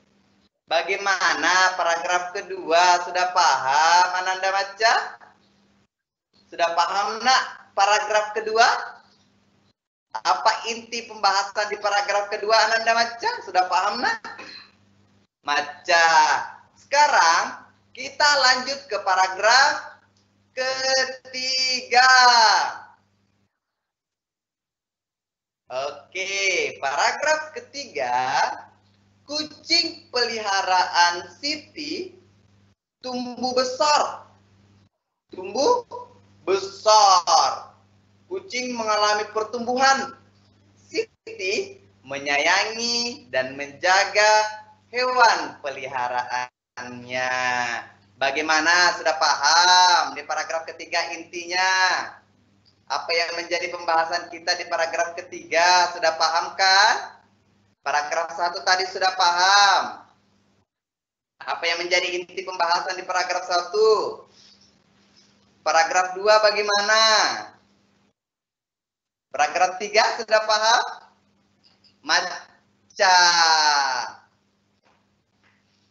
[SPEAKER 5] Bagaimana paragraf kedua? Sudah paham Ananda Maca? Sudah paham nak paragraf kedua? Apa inti pembahasan di paragraf kedua Ananda Maca? Sudah paham nak? Maca. Sekarang kita lanjut ke paragraf ketiga. Oke, paragraf ketiga. Kucing peliharaan Siti tumbuh besar. Tumbuh besar. Kucing mengalami pertumbuhan. Siti menyayangi dan menjaga hewan peliharaannya. Bagaimana? Sudah paham di paragraf ketiga intinya? Apa yang menjadi pembahasan kita di paragraf ketiga? Sudah paham kan? Paragraf 1 tadi sudah paham. Apa yang menjadi inti pembahasan di paragraf 1? Paragraf 2 bagaimana? Paragraf 3 sudah paham? Maca.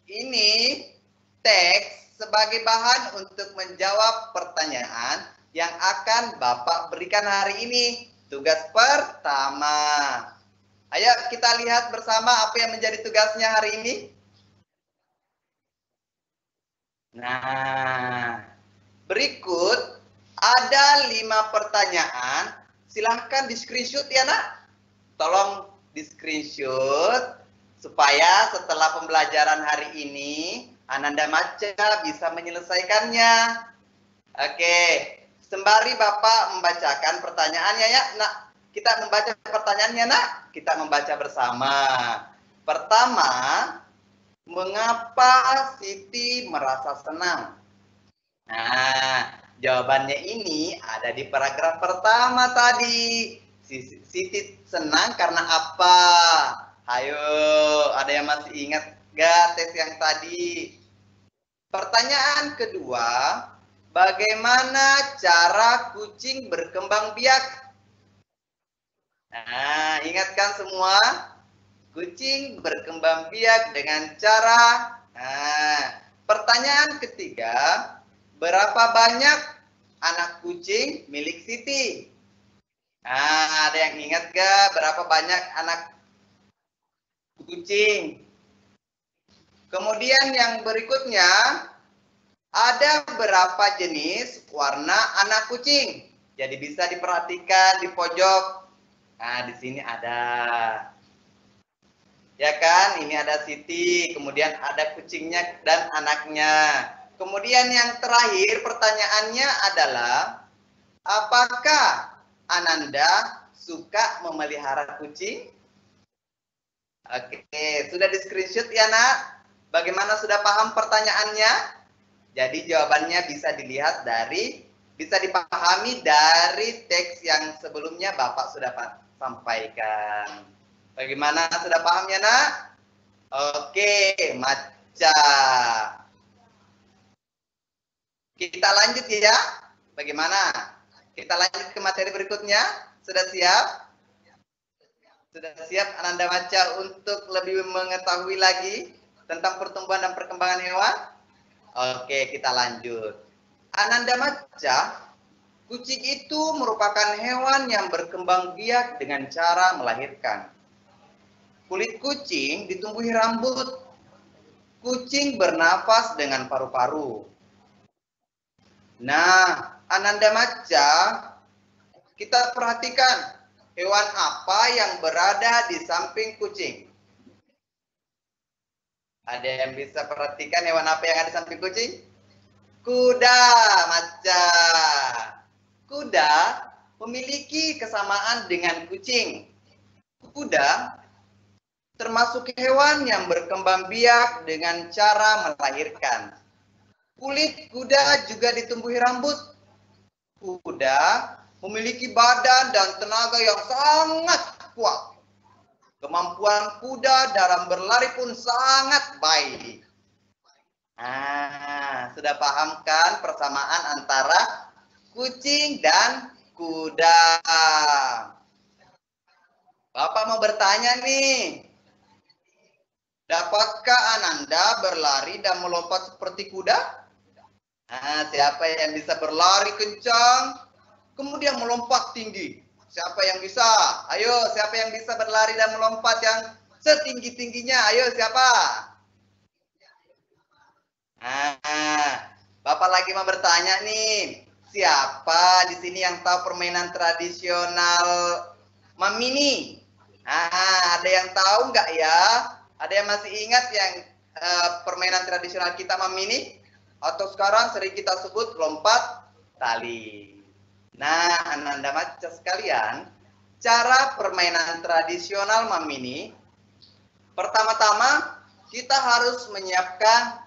[SPEAKER 5] Ini teks sebagai bahan untuk menjawab pertanyaan yang akan Bapak berikan hari ini. Tugas pertama. Ayo kita lihat bersama apa yang menjadi tugasnya hari ini. Nah, berikut ada 5 pertanyaan. Silahkan di screenshot ya nak. Tolong di screenshot supaya setelah pembelajaran hari ini Ananda Maca bisa menyelesaikannya. Oke, sembari Bapak membacakan pertanyaannya ya nak. Kita membaca pertanyaannya nak. Kita membaca bersama. Pertama, mengapa Siti merasa senang? Nah, jawabannya ini ada di paragraf pertama tadi. Siti senang karena apa? Ayo, ada yang masih ingat gak tes yang tadi? Pertanyaan kedua, bagaimana cara kucing berkembang biak? Nah, ingatkan semua? Kucing berkembang biak dengan cara... Nah, pertanyaan ketiga, berapa banyak anak kucing milik Siti? Nah, ada yang ingat gak berapa banyak anak kucing? Kemudian yang berikutnya, ada berapa jenis warna anak kucing? Jadi bisa diperhatikan di pojok. Nah, di sini ada. Ya kan, ini ada Siti, kemudian ada kucingnya dan anaknya. Kemudian yang terakhir pertanyaannya adalah, apakah Ananda suka memelihara kucing? Oke, sudah di screenshot ya nak? Bagaimana, sudah paham pertanyaannya? Jadi jawabannya bisa dilihat dari, bisa dipahami dari teks yang sebelumnya Bapak sudah sampaikan. Bagaimana, sudah paham ya nak? Oke, Maca. Kita lanjut ya. Bagaimana? Kita lanjut ke materi berikutnya. Sudah siap? Sudah siap Ananda Maca untuk lebih mengetahui lagi tentang pertumbuhan dan perkembangan hewan? Oke, kita lanjut. Ananda Maca, kucing itu merupakan hewan yang berkembang biak dengan cara melahirkan. Kulit kucing ditumbuhi rambut. Kucing bernafas dengan paru-paru. Nah, Ananda Maca, kita perhatikan hewan apa yang berada di samping kucing. Ada yang bisa perhatikan hewan apa yang ada di samping kucing? Kuda, Maca. Kuda memiliki kesamaan dengan kucing. Kuda termasuk hewan yang berkembang biak dengan cara melahirkan. Kulit kuda juga ditumbuhi rambut. Kuda memiliki badan dan tenaga yang sangat kuat. Kemampuan kuda dalam berlari pun sangat baik. Nah, sudah paham kan persamaan antara kucing dan kuda? Bapak mau bertanya nih. Dapatkah Ananda berlari dan melompat seperti kuda? Nah, siapa yang bisa berlari kencang, kemudian melompat tinggi? Siapa yang bisa? Ayo, siapa yang bisa berlari dan melompat yang setinggi-tingginya? Ayo, siapa? Nah, Bapak lagi mau bertanya nih. Siapa di sini yang tahu permainan tradisional Mamini? Nah, ada yang tahu nggak ya? Ada yang masih ingat yang permainan tradisional kita Mamini? Atau sekarang sering kita sebut lompat tali. Nah, Ananda Maca sekalian, cara permainan tradisional Mamini, pertama-tama kita harus menyiapkan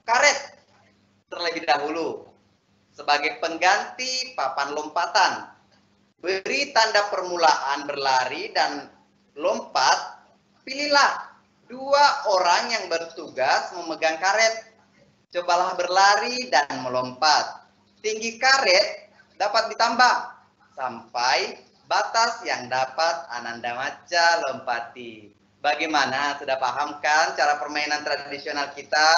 [SPEAKER 5] karet terlebih dahulu sebagai pengganti papan lompatan. Beri tanda permulaan berlari dan lompat, pilihlah 2 orang yang bertugas memegang karet. Cobalah berlari dan melompat. Tinggi karet dapat ditambah sampai batas yang dapat Ananda Maca lompati. Bagaimana? Sudah paham kan cara permainan tradisional kita?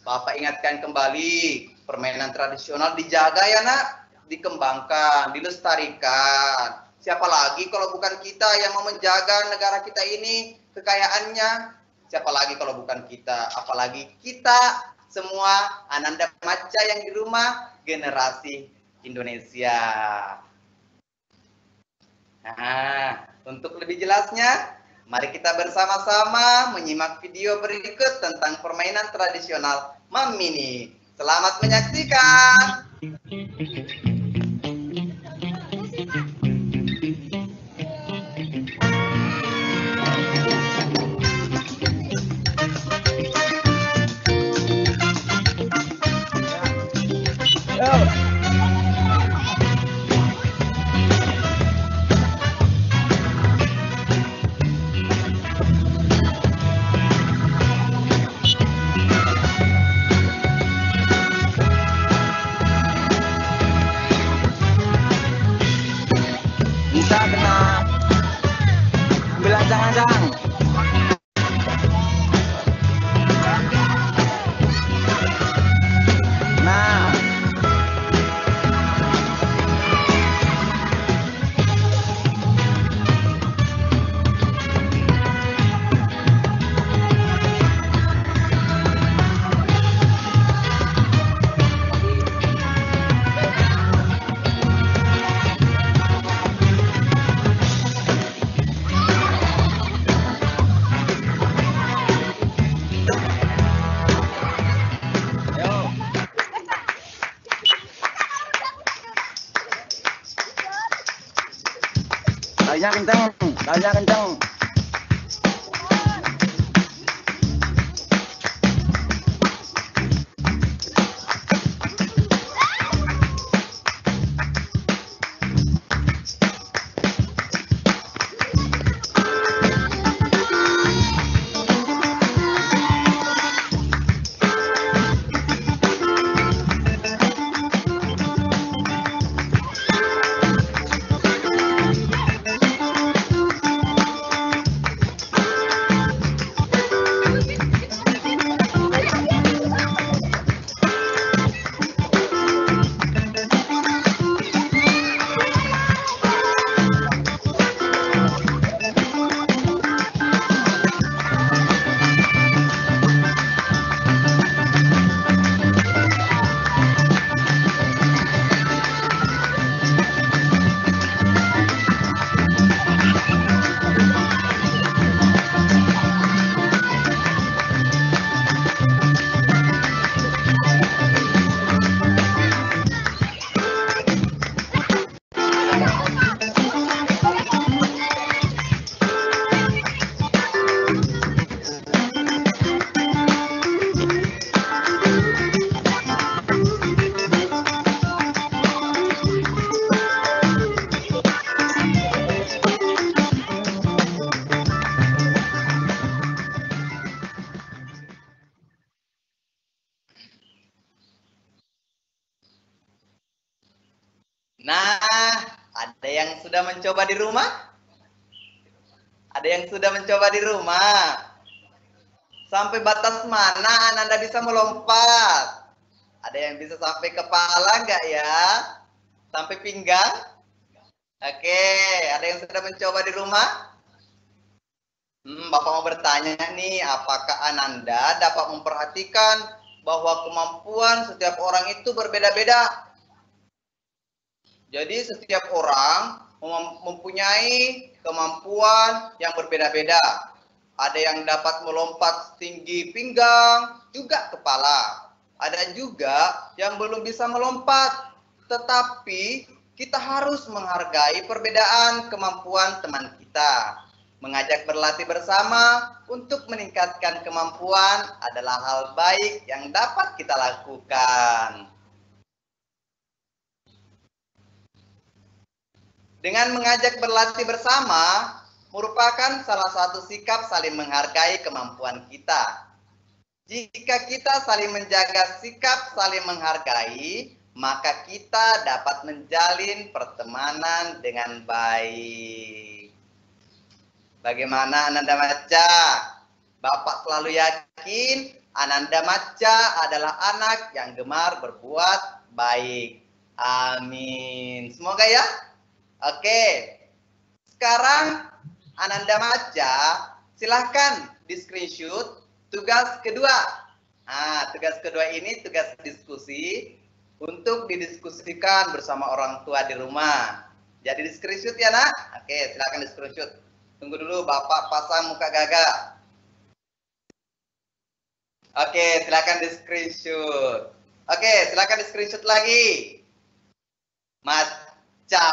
[SPEAKER 5] Bapak ingatkan kembali, permainan tradisional dijaga ya nak, dikembangkan, dilestarikan. Siapa lagi kalau bukan kita yang mau menjaga negara kita ini, kekayaannya? Siapa lagi kalau bukan kita? Apalagi kita semua, Ananda Maca yang di rumah, generasi Indonesia. Nah, untuk lebih jelasnya, mari kita bersama-sama menyimak video berikut tentang permainan tradisional Mamini. Selamat menyaksikan.
[SPEAKER 6] Bisa kena ambil ancang-ancang. Nah, talinya kencang, talinya kencang.
[SPEAKER 5] Nah, ada yang sudah mencoba di rumah? Ada yang sudah mencoba di rumah? Sampai batas mana Ananda bisa melompat? Ada yang bisa sampai kepala nggak ya? Sampai pinggang? Oke, ada yang sudah mencoba di rumah? Bapak mau bertanya nih, apakah Ananda dapat memperhatikan bahwa kemampuan setiap orang itu berbeda-beda? Jadi setiap orang mempunyai kemampuan yang berbeda-beda. Ada yang dapat melompat tinggi pinggang, juga kepala. Ada juga yang belum bisa melompat. Tetapi kita harus menghargai perbedaan kemampuan teman kita. Mengajak berlatih bersama untuk meningkatkan kemampuan adalah hal baik yang dapat kita lakukan. Dengan mengajak berlatih bersama merupakan salah satu sikap saling menghargai kemampuan kita. Jika kita saling menjaga sikap saling menghargai, maka kita dapat menjalin pertemanan dengan baik. Bagaimana Ananda Maca? Bapak selalu yakin Ananda Maca adalah anak yang gemar berbuat baik. Amin. Semoga ya. Oke. Sekarang Ananda Maca, silahkan di screenshot tugas kedua. Nah, tugas kedua ini tugas diskusi untuk didiskusikan bersama orang tua di rumah. Jadi di screenshot ya nak. Oke, silahkan di screenshot. Tunggu dulu Bapak pasang muka gagak. Oke, silahkan di screenshot. Oke, silahkan di screenshot lagi. Maca.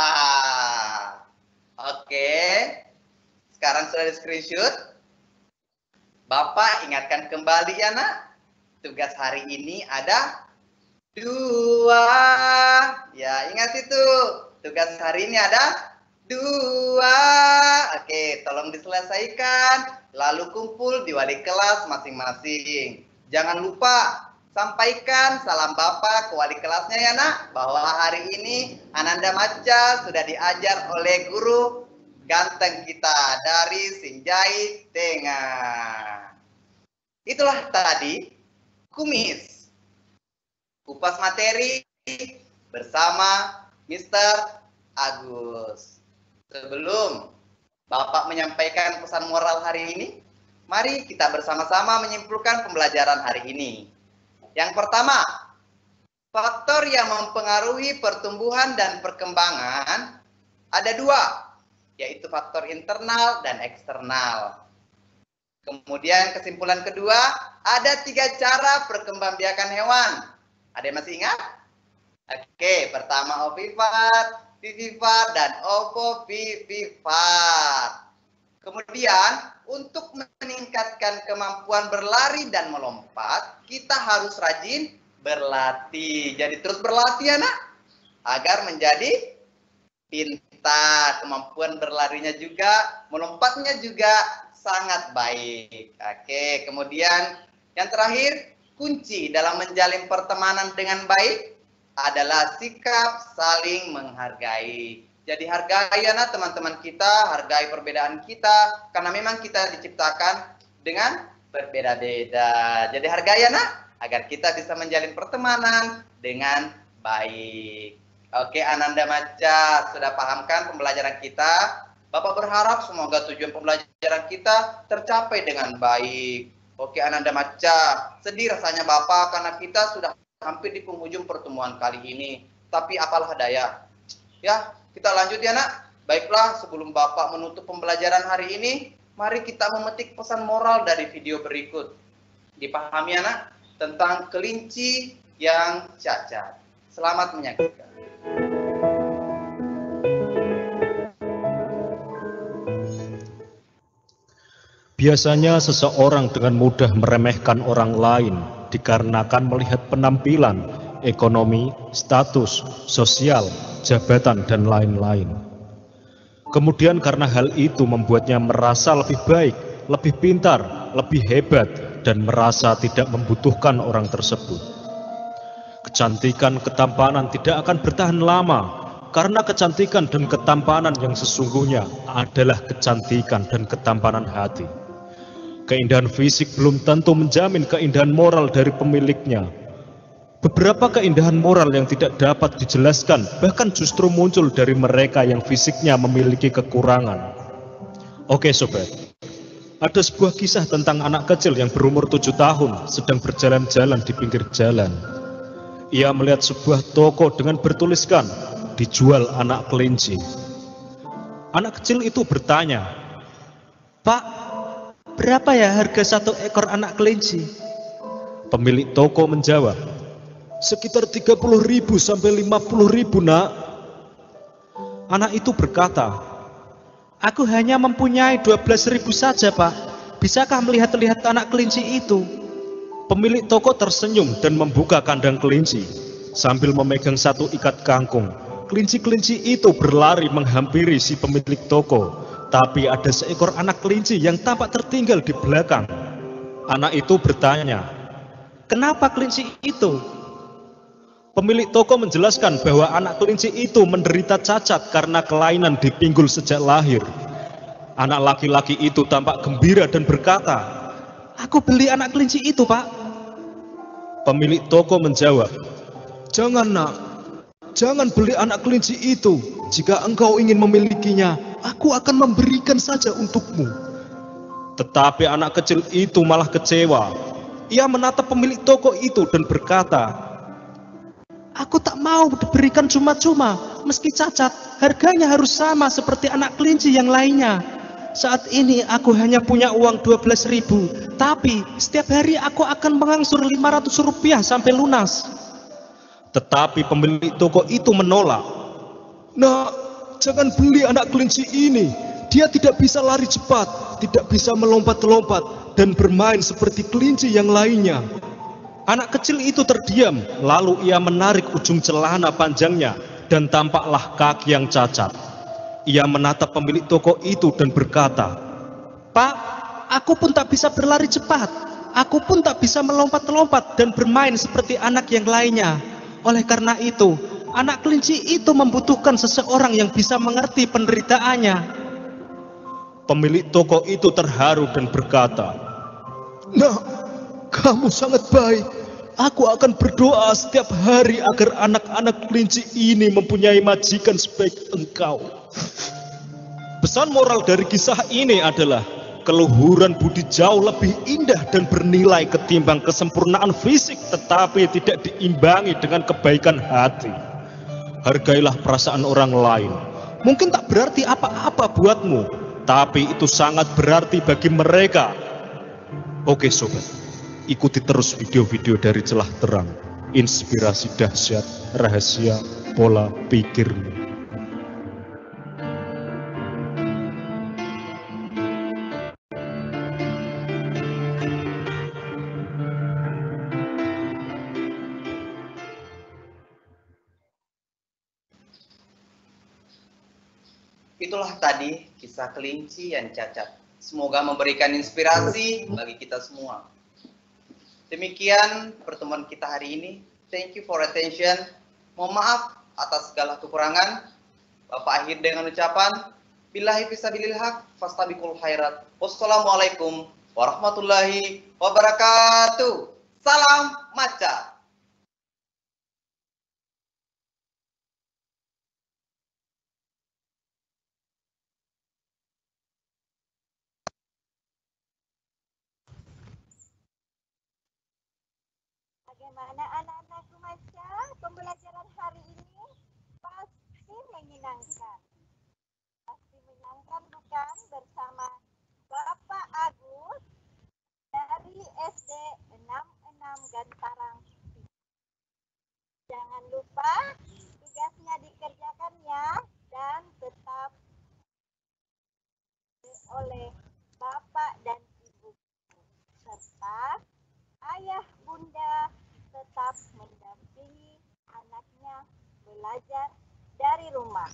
[SPEAKER 5] Oke. Sekarang sudah di screenshot. Bapak ingatkan kembali ya nak. Tugas hari ini ada 2. Ya, ingat itu. Tugas hari ini ada 2. Oke, tolong diselesaikan. Lalu kumpul di wali kelas masing-masing. Jangan lupa sampaikan salam Bapak ke wali kelasnya ya nak. Bahwa hari ini Ananda Maca sudah diajar oleh guru ganteng kita dari Sinjai Tengah. Itulah tadi kumis kupas materi bersama Mr. Agus. Sebelum Bapak menyampaikan pesan moral hari ini, mari kita bersama-sama menyimpulkan pembelajaran hari ini. Yang pertama, faktor yang mempengaruhi pertumbuhan dan perkembangan ada 2, yaitu faktor internal dan eksternal. Kemudian kesimpulan kedua, ada 3 cara perkembangbiakan hewan. Ada yang masih ingat? Oke, pertama ovipar, vivipar, dan ovovivipar. Kemudian, untuk meningkatkan kemampuan berlari dan melompat, kita harus rajin berlatih. Jadi terus berlatih anak, agar menjadi pintar. Kemampuan berlarinya juga, melompatnya juga sangat baik. Oke, kemudian yang terakhir, kunci dalam menjalin pertemanan dengan baik adalah sikap saling menghargai. Jadi hargai anak teman-teman kita, hargai perbedaan kita, karena memang kita diciptakan dengan berbeda-beda. Jadi hargai anak, agar kita bisa menjalin pertemanan dengan baik. Oke, Ananda Maca, sudah pahamkan pembelajaran kita? Bapak berharap semoga tujuan pembelajaran kita tercapai dengan baik. Oke, Ananda Maca, sedih rasanya Bapak karena kita sudah hampir di penghujung pertemuan kali ini. Tapi apalah daya. Ya, kita lanjut ya nak. Baiklah, sebelum Bapak menutup pembelajaran hari ini, mari kita memetik pesan moral dari video berikut. Dipahami anak tentang kelinci yang cacat. Selamat menyaksikan.
[SPEAKER 7] Biasanya seseorang dengan mudah meremehkan orang lain dikarenakan melihat penampilan, ekonomi, status, sosial, jabatan, dan lain-lain. Kemudian karena hal itu membuatnya merasa lebih baik, lebih pintar, lebih hebat, dan merasa tidak membutuhkan orang tersebut. Kecantikan, ketampanan tidak akan bertahan lama, karena kecantikan dan ketampanan yang sesungguhnya adalah kecantikan dan ketampanan hati. Keindahan fisik belum tentu menjamin keindahan moral dari pemiliknya. Beberapa keindahan moral yang tidak dapat dijelaskan bahkan justru muncul dari mereka yang fisiknya memiliki kekurangan. Oke sobat, ada sebuah kisah tentang anak kecil yang berumur 7 tahun sedang berjalan-jalan di pinggir jalan. Ia melihat sebuah toko dengan bertuliskan, dijual anak kelinci. Anak kecil itu bertanya, "Pak, berapa ya harga 1 ekor anak kelinci?" Pemilik toko menjawab, "Sekitar 30.000 sampai 50.000 nak." Anak itu berkata, "Aku hanya mempunyai 12.000 saja pak, bisakah melihat-lihat anak kelinci itu?" Pemilik toko tersenyum dan membuka kandang kelinci. Sambil memegang 1 ikat kangkung, kelinci-kelinci itu berlari menghampiri si pemilik toko. Tapi ada seekor anak kelinci yang tampak tertinggal di belakang. Anak itu bertanya, "Kenapa kelinci itu?" Pemilik toko menjelaskan bahwa anak kelinci itu menderita cacat karena kelainan di pinggul sejak lahir. Anak laki-laki itu tampak gembira dan berkata, "Aku beli anak kelinci itu, Pak." Pemilik toko menjawab, "Jangan, Nak. Jangan beli anak kelinci itu. Jika engkau ingin memilikinya, aku akan memberikan saja untukmu." Tetapi anak kecil itu malah kecewa. Ia menatap pemilik toko itu dan berkata, "Aku tak mau diberikan cuma-cuma, meski cacat, harganya harus sama seperti anak kelinci yang lainnya. Saat ini aku hanya punya uang 12.000, tapi setiap hari aku akan mengangsur 500 rupiah sampai lunas." Tetapi pemilik toko itu menolak. "Nak, jangan beli anak kelinci ini. Dia tidak bisa lari cepat, tidak bisa melompat-lompat, dan bermain seperti kelinci yang lainnya." Anak kecil itu terdiam, lalu ia menarik ujung celana panjangnya dan tampaklah kaki yang cacat. Ia menatap pemilik toko itu dan berkata, "Pak, aku pun tak bisa berlari cepat. Aku pun tak bisa melompat-lompat dan bermain seperti anak yang lainnya. Oleh karena itu, anak kelinci itu membutuhkan seseorang yang bisa mengerti penderitaannya." Pemilik toko itu terharu dan berkata, "Nah, kamu sangat baik. Aku akan berdoa setiap hari agar anak-anak kelinci ini mempunyai majikan sebaik engkau." Pesan moral dari kisah ini adalah keluhuran budi jauh lebih indah dan bernilai ketimbang kesempurnaan fisik, tetapi tidak diimbangi dengan kebaikan hati. Hargailah perasaan orang lain. Mungkin tak berarti apa-apa buatmu, tapi itu sangat berarti bagi mereka. Oke sobat, ikuti terus video-video dari Celah Terang, inspirasi dahsyat, rahasia, pola pikirmu.
[SPEAKER 5] Itulah tadi kisah kelinci yang cacat. Semoga memberikan inspirasi bagi kita semua. Demikian pertemuan kita hari ini. Thank you for attention. Mohon maaf atas segala kekurangan. Bapak akhir dengan ucapan, billahi fisabilil haq, fastabiqul khairat. Wassalamualaikum warahmatullahi wabarakatuh. Salam maca.
[SPEAKER 2] Bagaimana anak-anakku maca? Pembelajaran hari ini pasti menyenangkan. Pasti menyenangkan bukan? Bersama Bapak Agus dari SD 66 Gantarang. Jangan lupa tugasnya dikerjakan ya, dan tetap oleh Bapak dan Ibu serta ayah bunda tetap mendampingi anaknya belajar dari rumah.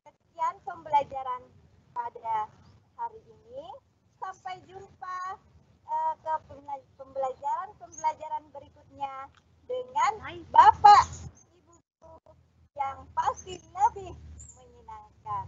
[SPEAKER 2] Sekian pembelajaran pada hari ini. Sampai jumpa ke pembelajaran berikutnya dengan Bapak Ibu yang pasti lebih menyenangkan.